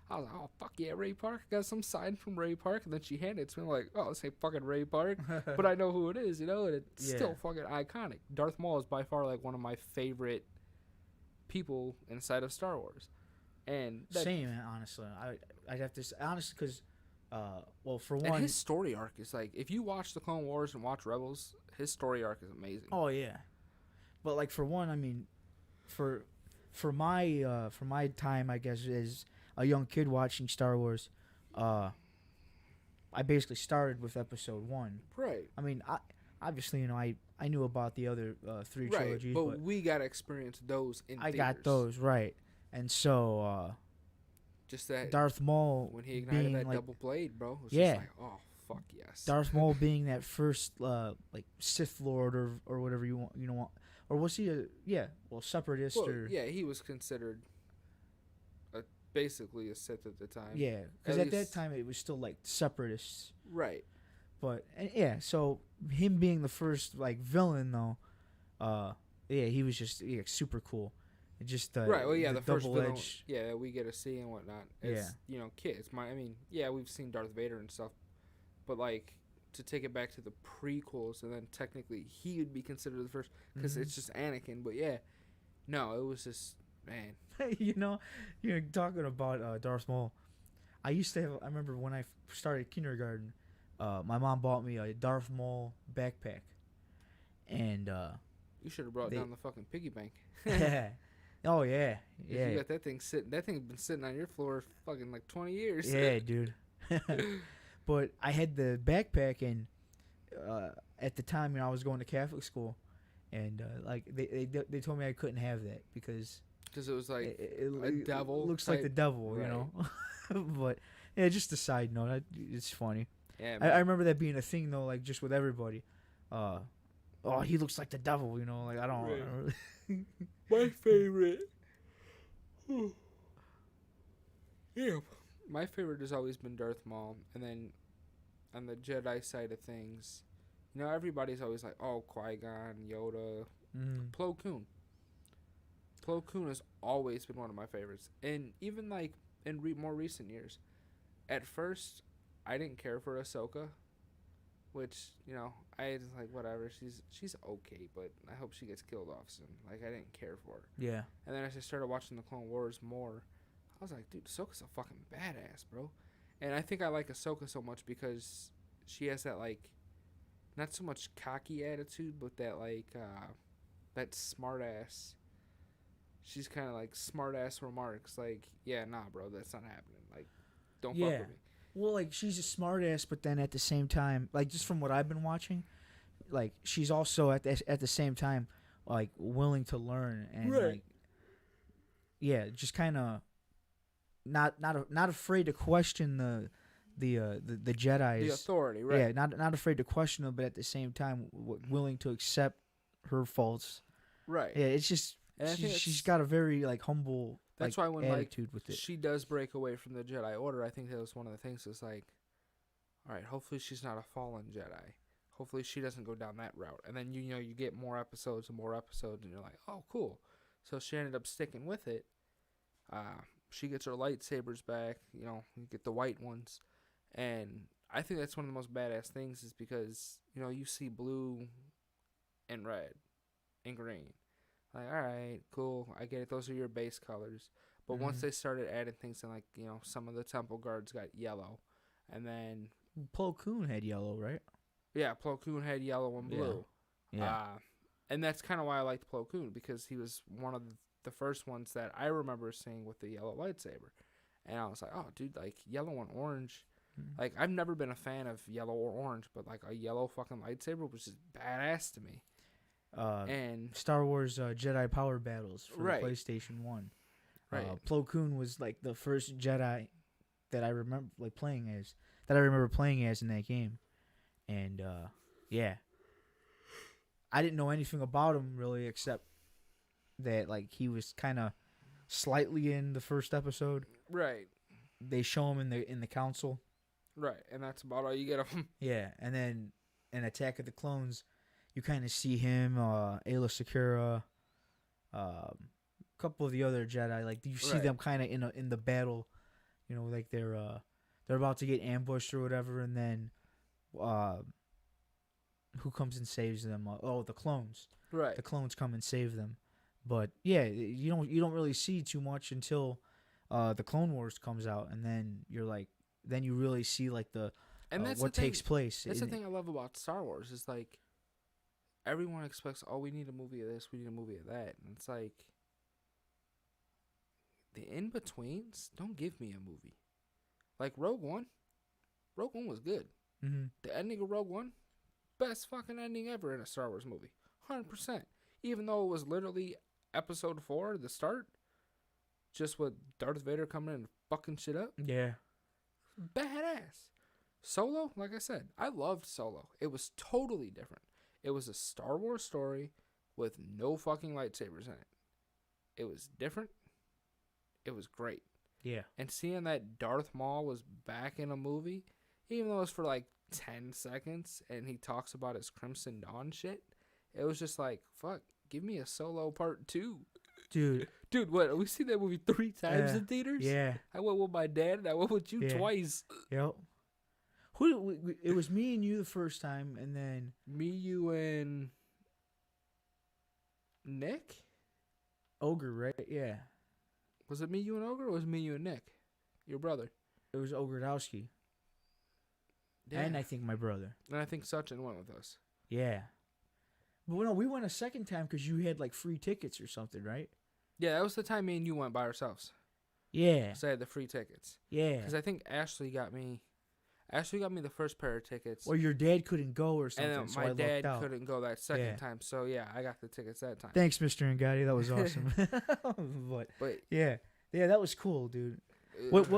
I was like, oh, fuck yeah, Ray Park. I got some sign from Ray Park. And then she handed it to me. I'm like, oh, this ain't fucking Ray Park. But I know who it is, and it's still fucking iconic. Darth Maul is by far like one of my favorite people inside of Star Wars. And same, honestly. I'd have to say, honestly, because, well, for one. And his story arc is like, if you watch the Clone Wars and watch Rebels, his story arc is amazing. Oh, yeah. But, like, for one, I mean, for my time, I guess, as a young kid watching Star Wars, I basically started with Episode 1. Right. I mean, obviously, I knew about the other three trilogies, but we got to experience those in theaters. got those, right. And so, just that Darth Maul when he ignited that like, double blade, bro, it was yeah. just like, oh, fuck yes. Darth Maul being that first, like, Sith Lord or whatever you want. Or was he separatist or... Yeah, he was considered basically a Sith at the time. Yeah, because at that time it was still, like, separatists. Right. But, so him being the first, like, villain, though, he was just super cool. It just, right, well, yeah, the first villain, edge. yeah, that we get to see and whatnot. It's, kids. We've seen Darth Vader and stuff, but, like, to take it back to the prequels, and then technically he would be considered the first, because it's just Anakin, but yeah. No, it was just, man. You're talking about Darth Maul. I remember when I started kindergarten, my mom bought me a Darth Maul backpack. And, you should have brought down the fucking piggy bank. Oh, yeah. Yeah. You got that thing sitting, that thing's been sitting on your floor for fucking like 20 years. Yeah, dude. But I had the backpack, and at the time, I was going to Catholic school, and like they told me I couldn't have that because it was like a devil. It looks like the devil, right. But yeah, just a side note. It's funny. Yeah, I remember that being a thing though, like just with everybody. Oh, he looks like the devil, like I don't. Right. My favorite. Yeah. My favorite has always been Darth Maul, and then on the Jedi side of things, everybody's always like, oh, Qui-Gon, Yoda, Plo Koon. Plo Koon has always been one of my favorites, and even like in more recent years. At first, I didn't care for Ahsoka, which I just like whatever. She's okay, but I hope she gets killed off soon. Like I didn't care for her. Yeah. And then as I started watching the Clone Wars more, I was like, dude, Ahsoka's a fucking badass, bro. And I think I like Ahsoka so much because she has that, like, not so much cocky attitude, but that, like, that smart ass, she's kind of like smart ass remarks like, yeah, nah, bro, that's not happening. Like, don't Yeah. fuck with me. Well, like she's a smart ass, but then at the same time, like just from what I've been watching, like she's also at the same time like willing to learn and Right. like yeah, just kind of not afraid to question the Jedi's The authority, right? Yeah, not afraid to question them, but at the same time willing to accept her faults. Right. Yeah, it's just And I think she's got a very like humble that's like, why when attitude with it. she does break away from the Jedi Order, I think that was one of the things. Is like, all right, hopefully she's not a fallen Jedi. Hopefully she doesn't go down that route. And then you get more episodes and more episodes, and you're like, oh, cool. So she ended up sticking with it. She gets her lightsabers back. You get the white ones, and I think that's one of the most badass things is because you see blue and red and green. Like, all right, cool, I get it. Those are your base colors. But once they started adding things in, like, some of the temple guards got yellow. And then Plo Koon had yellow, right? Yeah, Plo Koon had yellow and blue. Yeah. And that's kind of why I liked Plo Koon, because he was one of the first ones that I remember seeing with the yellow lightsaber. And I was like, oh, dude, like, yellow and orange. Like, I've never been a fan of yellow or orange, but, like, a yellow fucking lightsaber was just badass to me. And Star Wars Jedi Power Battles for Right. the PlayStation 1. Right. Plo Koon was like the first Jedi that I remember playing as in that game. And yeah. I didn't know anything about him really except that like he was kind of slightly in the first episode. Right. They show him in the council. Right. And that's about all you get of him. Yeah, and then in Attack of the Clones, you kind of see him, Ayla Secura, a couple of the other Jedi. Like you see Right. them kind of in the battle, like they're about to get ambushed or whatever, and then who comes and saves them? The clones. Right. The clones come and save them. But yeah, you don't really see too much until the Clone Wars comes out, and then then you really see like And that's what the thing, takes place. That's the thing I love about Star Wars is like everyone expects, oh, we need a movie of this, we need a movie of that, and it's like the in betweens don't give me a movie. Like Rogue One was good. Mm-hmm. The ending of Rogue One, best fucking ending ever in a Star Wars movie, 100%. Even though it was literally Episode 4, the start, just with Darth Vader coming in and fucking shit up. Yeah. Badass. Solo, like I said, I loved Solo. It was totally different. It was a Star Wars story with no fucking lightsabers in it. It was different. It was great. Yeah. And seeing that Darth Maul was back in a movie, even though it was for like 10 seconds and he talks about his Crimson Dawn shit, it was just like, fuck, give me a Solo part 2. Dude, what? We seen that movie 3 times in theaters? Yeah. I went with my dad and I went with you twice. Yep. It was me and you the first time, and then Me, you, and Nick? Ogre, right? Yeah. Was it me, you, and Ogre, or was it me, you, and Nick? Your brother. It was Ogredowski. Yeah. And I think my brother. And I think Sachin went with us. Yeah. But no, we went a second time because you had like free tickets or something, right? Yeah, that was the time me and you went by ourselves. Yeah. So I had the free tickets. Yeah. Because I think Ashley got me the first pair of tickets. Or your dad couldn't go or something. And then so my I dad lucked out. couldn't go that second time. So yeah, I got the tickets that time. Thanks, Mr. Ngati. That was awesome. but yeah, that was cool, dude. What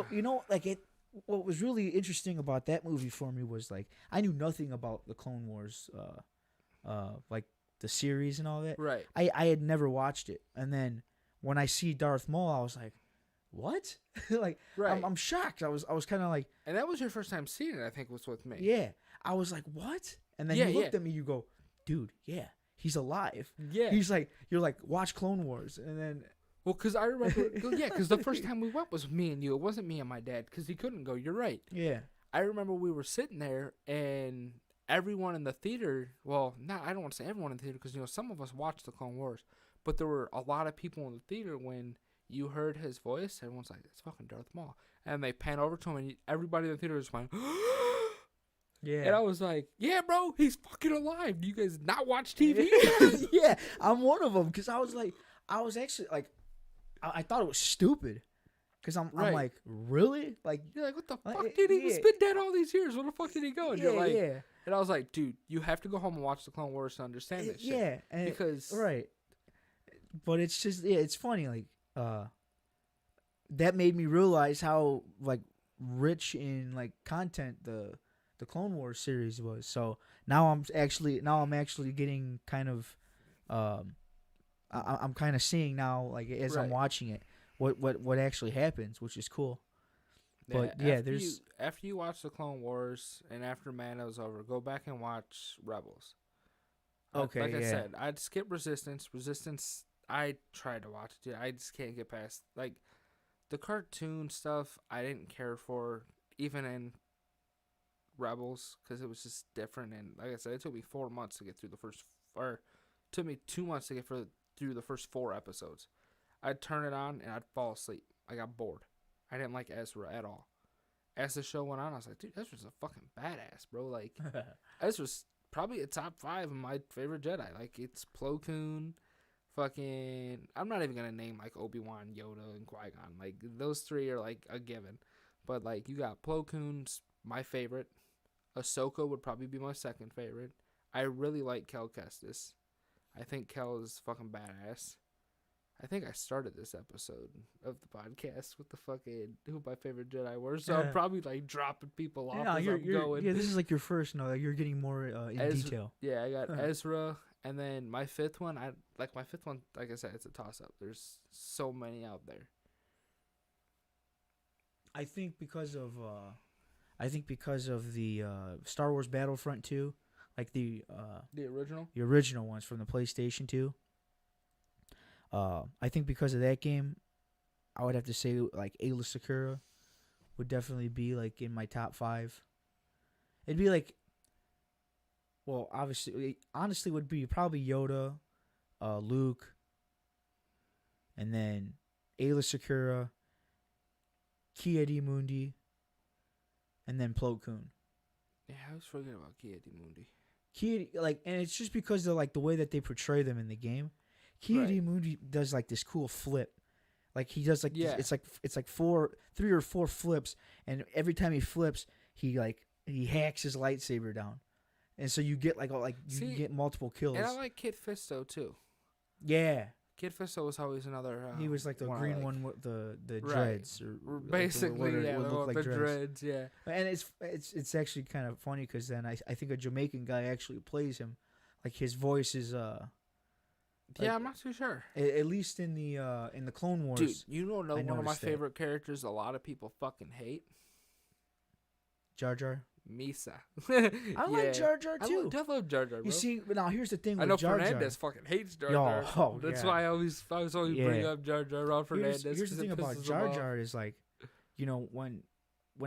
what was really interesting about that movie for me was like I knew nothing about the Clone Wars, like the series and all that. Right. I had never watched it, and then when I see Darth Maul, I was like, what? Like, right. I'm shocked. I was kind of like, and that was your first time seeing it, I think, was with me. yeah. I was like, what? And then you looked at me, you go, dude, yeah, he's alive. Yeah. He's like, you're like, watch Clone Wars, and then. Well, because I remember, because the first time we went was me and you. It wasn't me and my dad, because he couldn't go. You're right. Yeah. I remember we were sitting there, and everyone in the theater, well, I don't want to say everyone in the theater, because, some of us watched the Clone Wars, but there were a lot of people in the theater when you heard his voice. Everyone's like, it's fucking Darth Maul. And they pan over to him, and everybody in the theater just went, yeah. And I was like, yeah, bro, he's fucking alive. Do you guys not watch TV? Yeah, I'm one of them, because I was actually like, I thought it was stupid. Because I'm Right. like, really? Like, You're like, what the Like, fuck did he? yeah. He's been dead all these years. Where the fuck did he go? And yeah, you're like, yeah. and I was like, dude, you have to go home and watch the Clone Wars to understand this shit. Yeah. And Because right. But it's just, it's funny. Like, that made me realize how, like, rich in, like, content the Clone Wars series was. So now I'm actually getting kind of, I'm kind of seeing now, like, as I'm watching it, what actually happens, which is cool. But yeah, after you watch the Clone Wars and after Mando's over, go back and watch Rebels. Okay, like I yeah. said, I'd skip Resistance. Resistance, I tried to watch it. Dude, I just can't get past like the cartoon stuff. I didn't care for even in Rebels because it was just different. And like I said, it took me 4 months to get through the first, or it took me 2 months to get through the first 4 episodes. I'd turn it on and I'd fall asleep. I got bored. I didn't like Ezra at all. As the show went on, I was like, dude, Ezra's a fucking badass, bro. Like, Ezra's probably a top 5 of my favorite Jedi. Like, it's Plo Koon, fucking... I'm not even going to name, like, Obi-Wan, Yoda, and Qui-Gon. Like, those 3 are, like, a given. But, like, you got Plo Koon's my favorite. Ahsoka would probably be my second favorite. I really like Kel Kestis. I think Kel is fucking badass. I think I started this episode of the podcast with the fucking who my favorite Jedi were, so I'm probably like dropping people off as I'm going. Yeah, this is like your first. No, like you're getting more in detail. Yeah, I got Ezra, and then my fifth one. Like I said, it's a toss up. There's so many out there. I think because of the Star Wars Battlefront 2, like the original ones from the PlayStation 2. I think because of that game, I would have to say like Aayla Secura would definitely be like in my top 5. It'd be like, well, honestly, would be probably Yoda, Luke, and then Aayla Secura, Ki-Adi-Mundi, and then Plo Koon. Yeah, I was forgetting about Ki-Adi-Mundi. And it's just because of like the way that they portray them in the game. Ki-Adi-Mundi does like this cool flip, like he does like it's like 3 or 4 flips, and every time he flips, he hacks his lightsaber down, and so you get you get multiple kills. And I like Kit Fisto too. Yeah, Kit Fisto was always another. He was like the green one with the dreads, or basically like the dreads. Yeah, and it's actually kind of funny because then I think a Jamaican guy actually plays him, like his voice is yeah, I'm not too sure. At least in the Clone Wars. Dude, you don't know one of my that. favorite characters a lot of people fucking hate? Jar Jar? Misa. I like Jar Jar too. I love Jar Jar, bro. You see, now here's the thing with I know Jar Jar. Fernandez fucking hates Jar Jar. That's why I always bring up Jar Jar Ron Fernandez. Here's the thing about Jar Jar is like, you know, when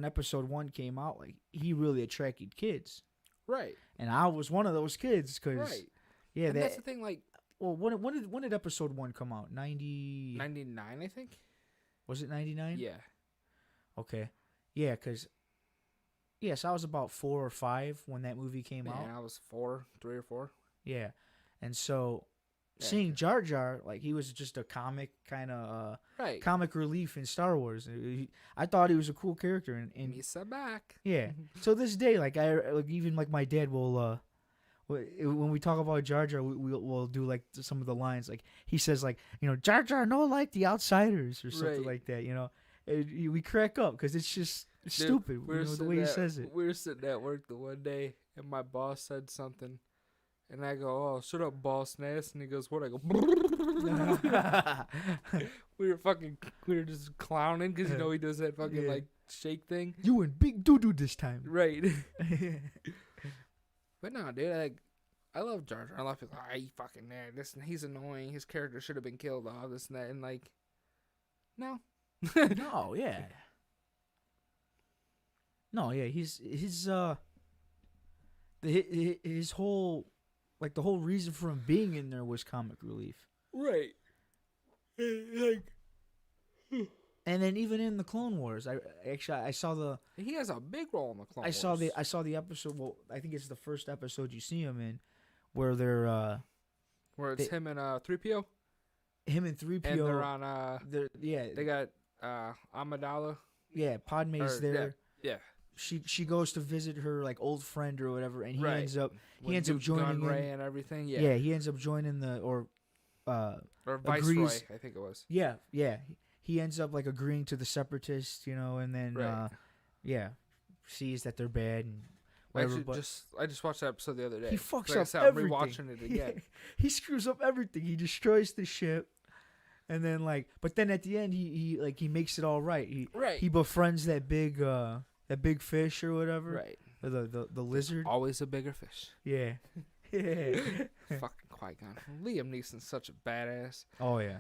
episode 1 came out, like he really attracted kids. Right. And I was one of those kids because yeah, and that's the thing, like. Well, when did episode 1 come out? 99, I think. Was it 99? Yeah. Okay. Yeah, because I was about 4 or 5 when that movie came out. Yeah, I was 3 or 4. Yeah, and so seeing Jar Jar, like he was just a comic kind of comic relief in Star Wars. I thought he was a cool character. And Misa back. Yeah. So this day, like even like my dad will. When we talk about Jar Jar, we'll do like some of the lines. Like he says, like, you know, Jar Jar no like the outsiders or something like that. You know, we crack up because it's just stupid. You know, the way he says it. We were sitting at work the one day, and my boss said something, and I go, "Oh, shut up, boss Nass," and he goes, "What?" I go, we were just clowning because you know he does that fucking like shake thing. You in big doo doo this time, right? But no, dude, I love Jar Jar. I love people. He fucking there. He's annoying. His character should have been killed. All this and that, and like, no, no, yeah, no, yeah. His whole like the whole reason for him being in there was comic relief, right? And then even in the Clone Wars, I saw he has a big role in the Clone Wars. I saw the episode. Well, I think it's the first episode you see him in, where they're where it's him and 3PO. him and 3PO. And they're on they got Amidala. Yeah, Padme's there. Yeah. She goes to visit her like old friend or whatever, and he Right. ends up When Duke joining in. Ray and everything. Yeah. Yeah, he ends up joining or Viceroy, agrees. I think it was. Yeah. He ends up like agreeing to the separatists, and then Right. sees that they're bad and whatever. Actually, I just watched that episode the other day. He fucks like up I said, everything. I'm rewatching it again. He screws up everything. He destroys the ship, and then but then at the end he makes it all right. He befriends that big fish or whatever. Right. Or the lizard. Always a bigger fish. Yeah. Yeah. Fucking Qui-Gon. Liam Neeson's such a badass. Oh yeah.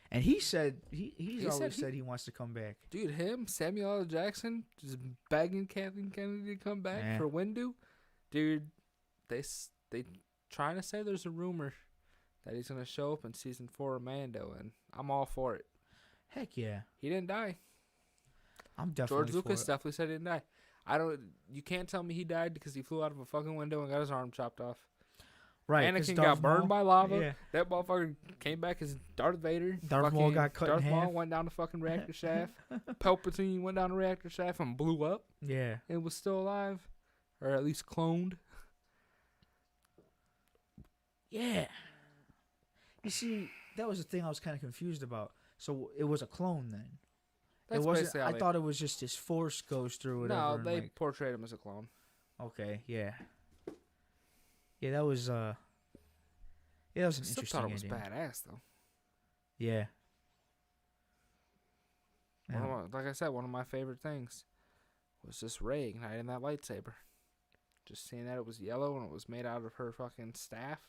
And he said he's always said he wants to come back. Dude, Samuel L. Jackson, just begging Kathleen Kennedy to come back for Windu. Dude, they trying to say there's a rumor that he's gonna show up in season 4 of Mando, and I'm all for it. Heck yeah. He didn't die. I'm definitely George Lucas definitely said he didn't die. You can't tell me he died because he flew out of a fucking window and got his arm chopped off. Right. Anakin got burned by lava. Yeah. That motherfucker came back as Darth Vader. Darth Maul got cut in half. Darth Maul went down the fucking reactor shaft. Palpatine went down the reactor shaft and blew up. Yeah. And was still alive. Or at least cloned. Yeah. You see, that was the thing I was kind of confused about. So it was a clone then. That's it wasn't. basically I thought it was just his Force ghost or whatever. No, they portrayed him as a clone. Okay, yeah. Yeah, that was an interesting. I thought it was ending. badass though. Yeah. Like I said, one of my favorite things was just Rey igniting that lightsaber. Just seeing that it was yellow and it was made out of her fucking staff.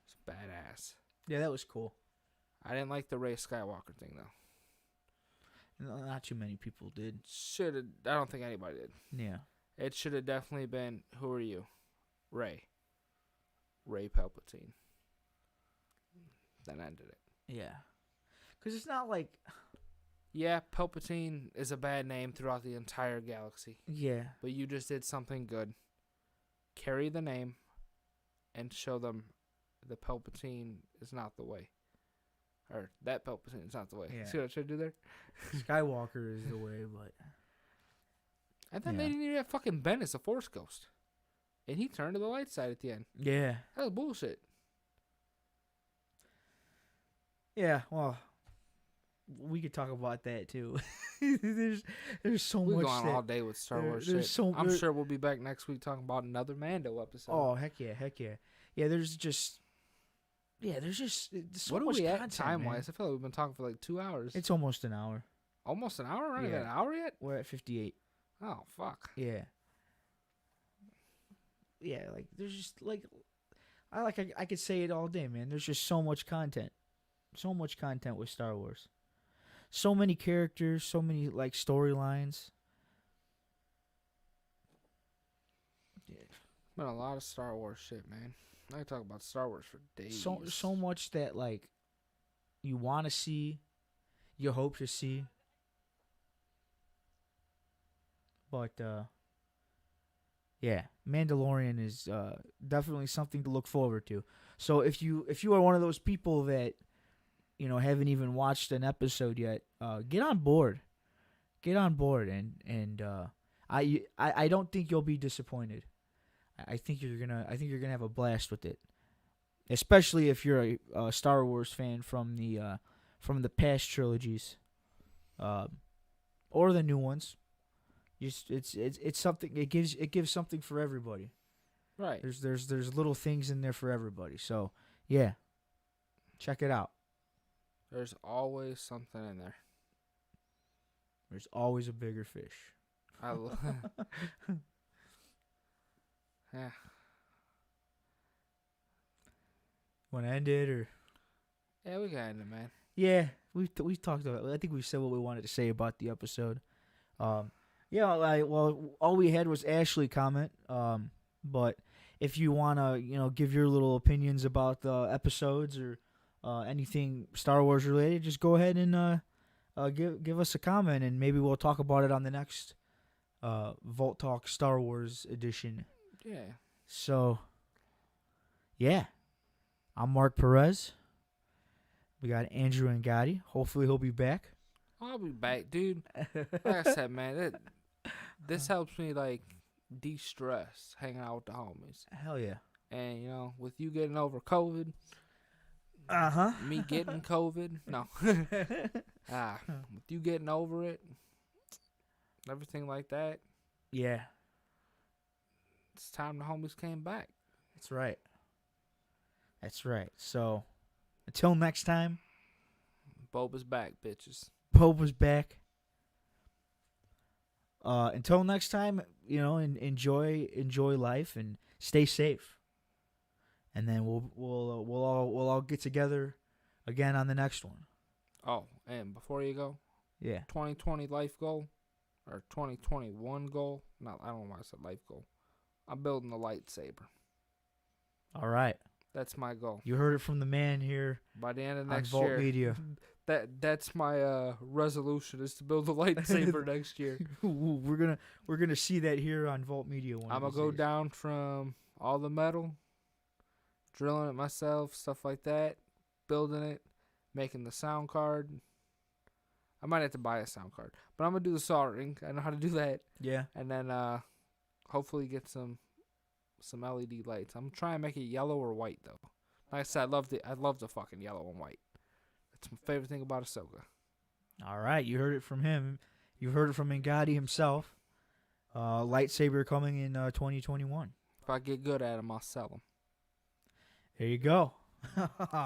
It's badass. Yeah, that was cool. I didn't like the Rey Skywalker thing though. No, not too many people did. I don't think anybody did. Yeah. It should have definitely been, who are you? Rey Palpatine. That ended it. Yeah. Because it's not like... Yeah, Palpatine is a bad name throughout the entire galaxy. Yeah. But you just did something good. Carry the name and show them the Palpatine is not the way. Or that Palpatine is not the way. Yeah. See what I tried to do there? Skywalker is the way, but... And then they didn't even have fucking Ben as a Force ghost. And he turned to the light side at the end. Yeah. That was bullshit. Yeah, well, we could talk about that too. there's so much. We go on all day with Star Wars shit. I'm sure we'll be back next week talking about another Mando episode. Oh, heck yeah. Yeah, there's just so what are much we at content, time-wise? I feel like we've been talking for like 2 hours. It's almost an hour. Almost an hour? Not even an hour yet? We're at 58. Oh, fuck. Yeah. Yeah, like, there's just, like, I could say it all day, man. There's just so much content. So much content with Star Wars. So many characters, so many, like, storylines. Yeah. Been a lot of Star Wars shit, man. I can talk about Star Wars for days. So much that, like, you want to see, you hope to see. But, yeah, Mandalorian is definitely something to look forward to. So if you are one of those people that, haven't even watched an episode yet, get on board. Get on board, and I don't think you'll be disappointed. I think you're gonna have a blast with it, especially if you're a Star Wars fan from the past trilogies, or the new ones. Just it's something. It gives something for everybody. Right. There's little things in there for everybody. So yeah, check it out. There's always something in there. There's always a bigger fish. Yeah. Want to end it or? Yeah, we got it, man. Yeah, we talked about. I think we said what we wanted to say about the episode. Yeah, all we had was Ashley comment. But if you wanna, give your little opinions about the episodes or anything Star Wars related, just go ahead and give us a comment, and maybe we'll talk about it on the next Vault Talk Star Wars edition. Yeah. So, yeah, I'm Mark Perez. We got Andrew and Gotti. Hopefully he'll be back. I'll be back, dude. Like I said, man, this helps me like de-stress hanging out with the homies. Hell yeah. And with you getting over COVID, me getting COVID, no, with you getting over it, everything like that. Yeah. It's time the homies came back. That's right. That's right. So, until next time. Boba's back, bitches. Boba's back. Until next time, enjoy life and stay safe. And then we'll all get together again on the next one. Oh, and before you go, yeah, 2020 life goal or 2021 goal. No, I don't know why I said life goal. I'm building a lightsaber. All right, that's my goal. You heard it from the man here. By the end of next Vault year, Media. That's my resolution is to build a lightsaber next year. We're gonna see that here on Vault Media. I'm gonna go down from all the metal, drilling it myself, stuff like that, building it, making the sound card. I might have to buy a sound card, but I'm gonna do the soldering. I know how to do that. Yeah. And then hopefully get some LED lights. I'm trying to make it yellow or white though. Like I said, I love the fucking yellow and white. That's my favorite thing about Ahsoka. All right, you heard it from him. You heard it from Ngadi himself. Lightsaber coming in 2021. If I get good at them, I'll sell them. There you go.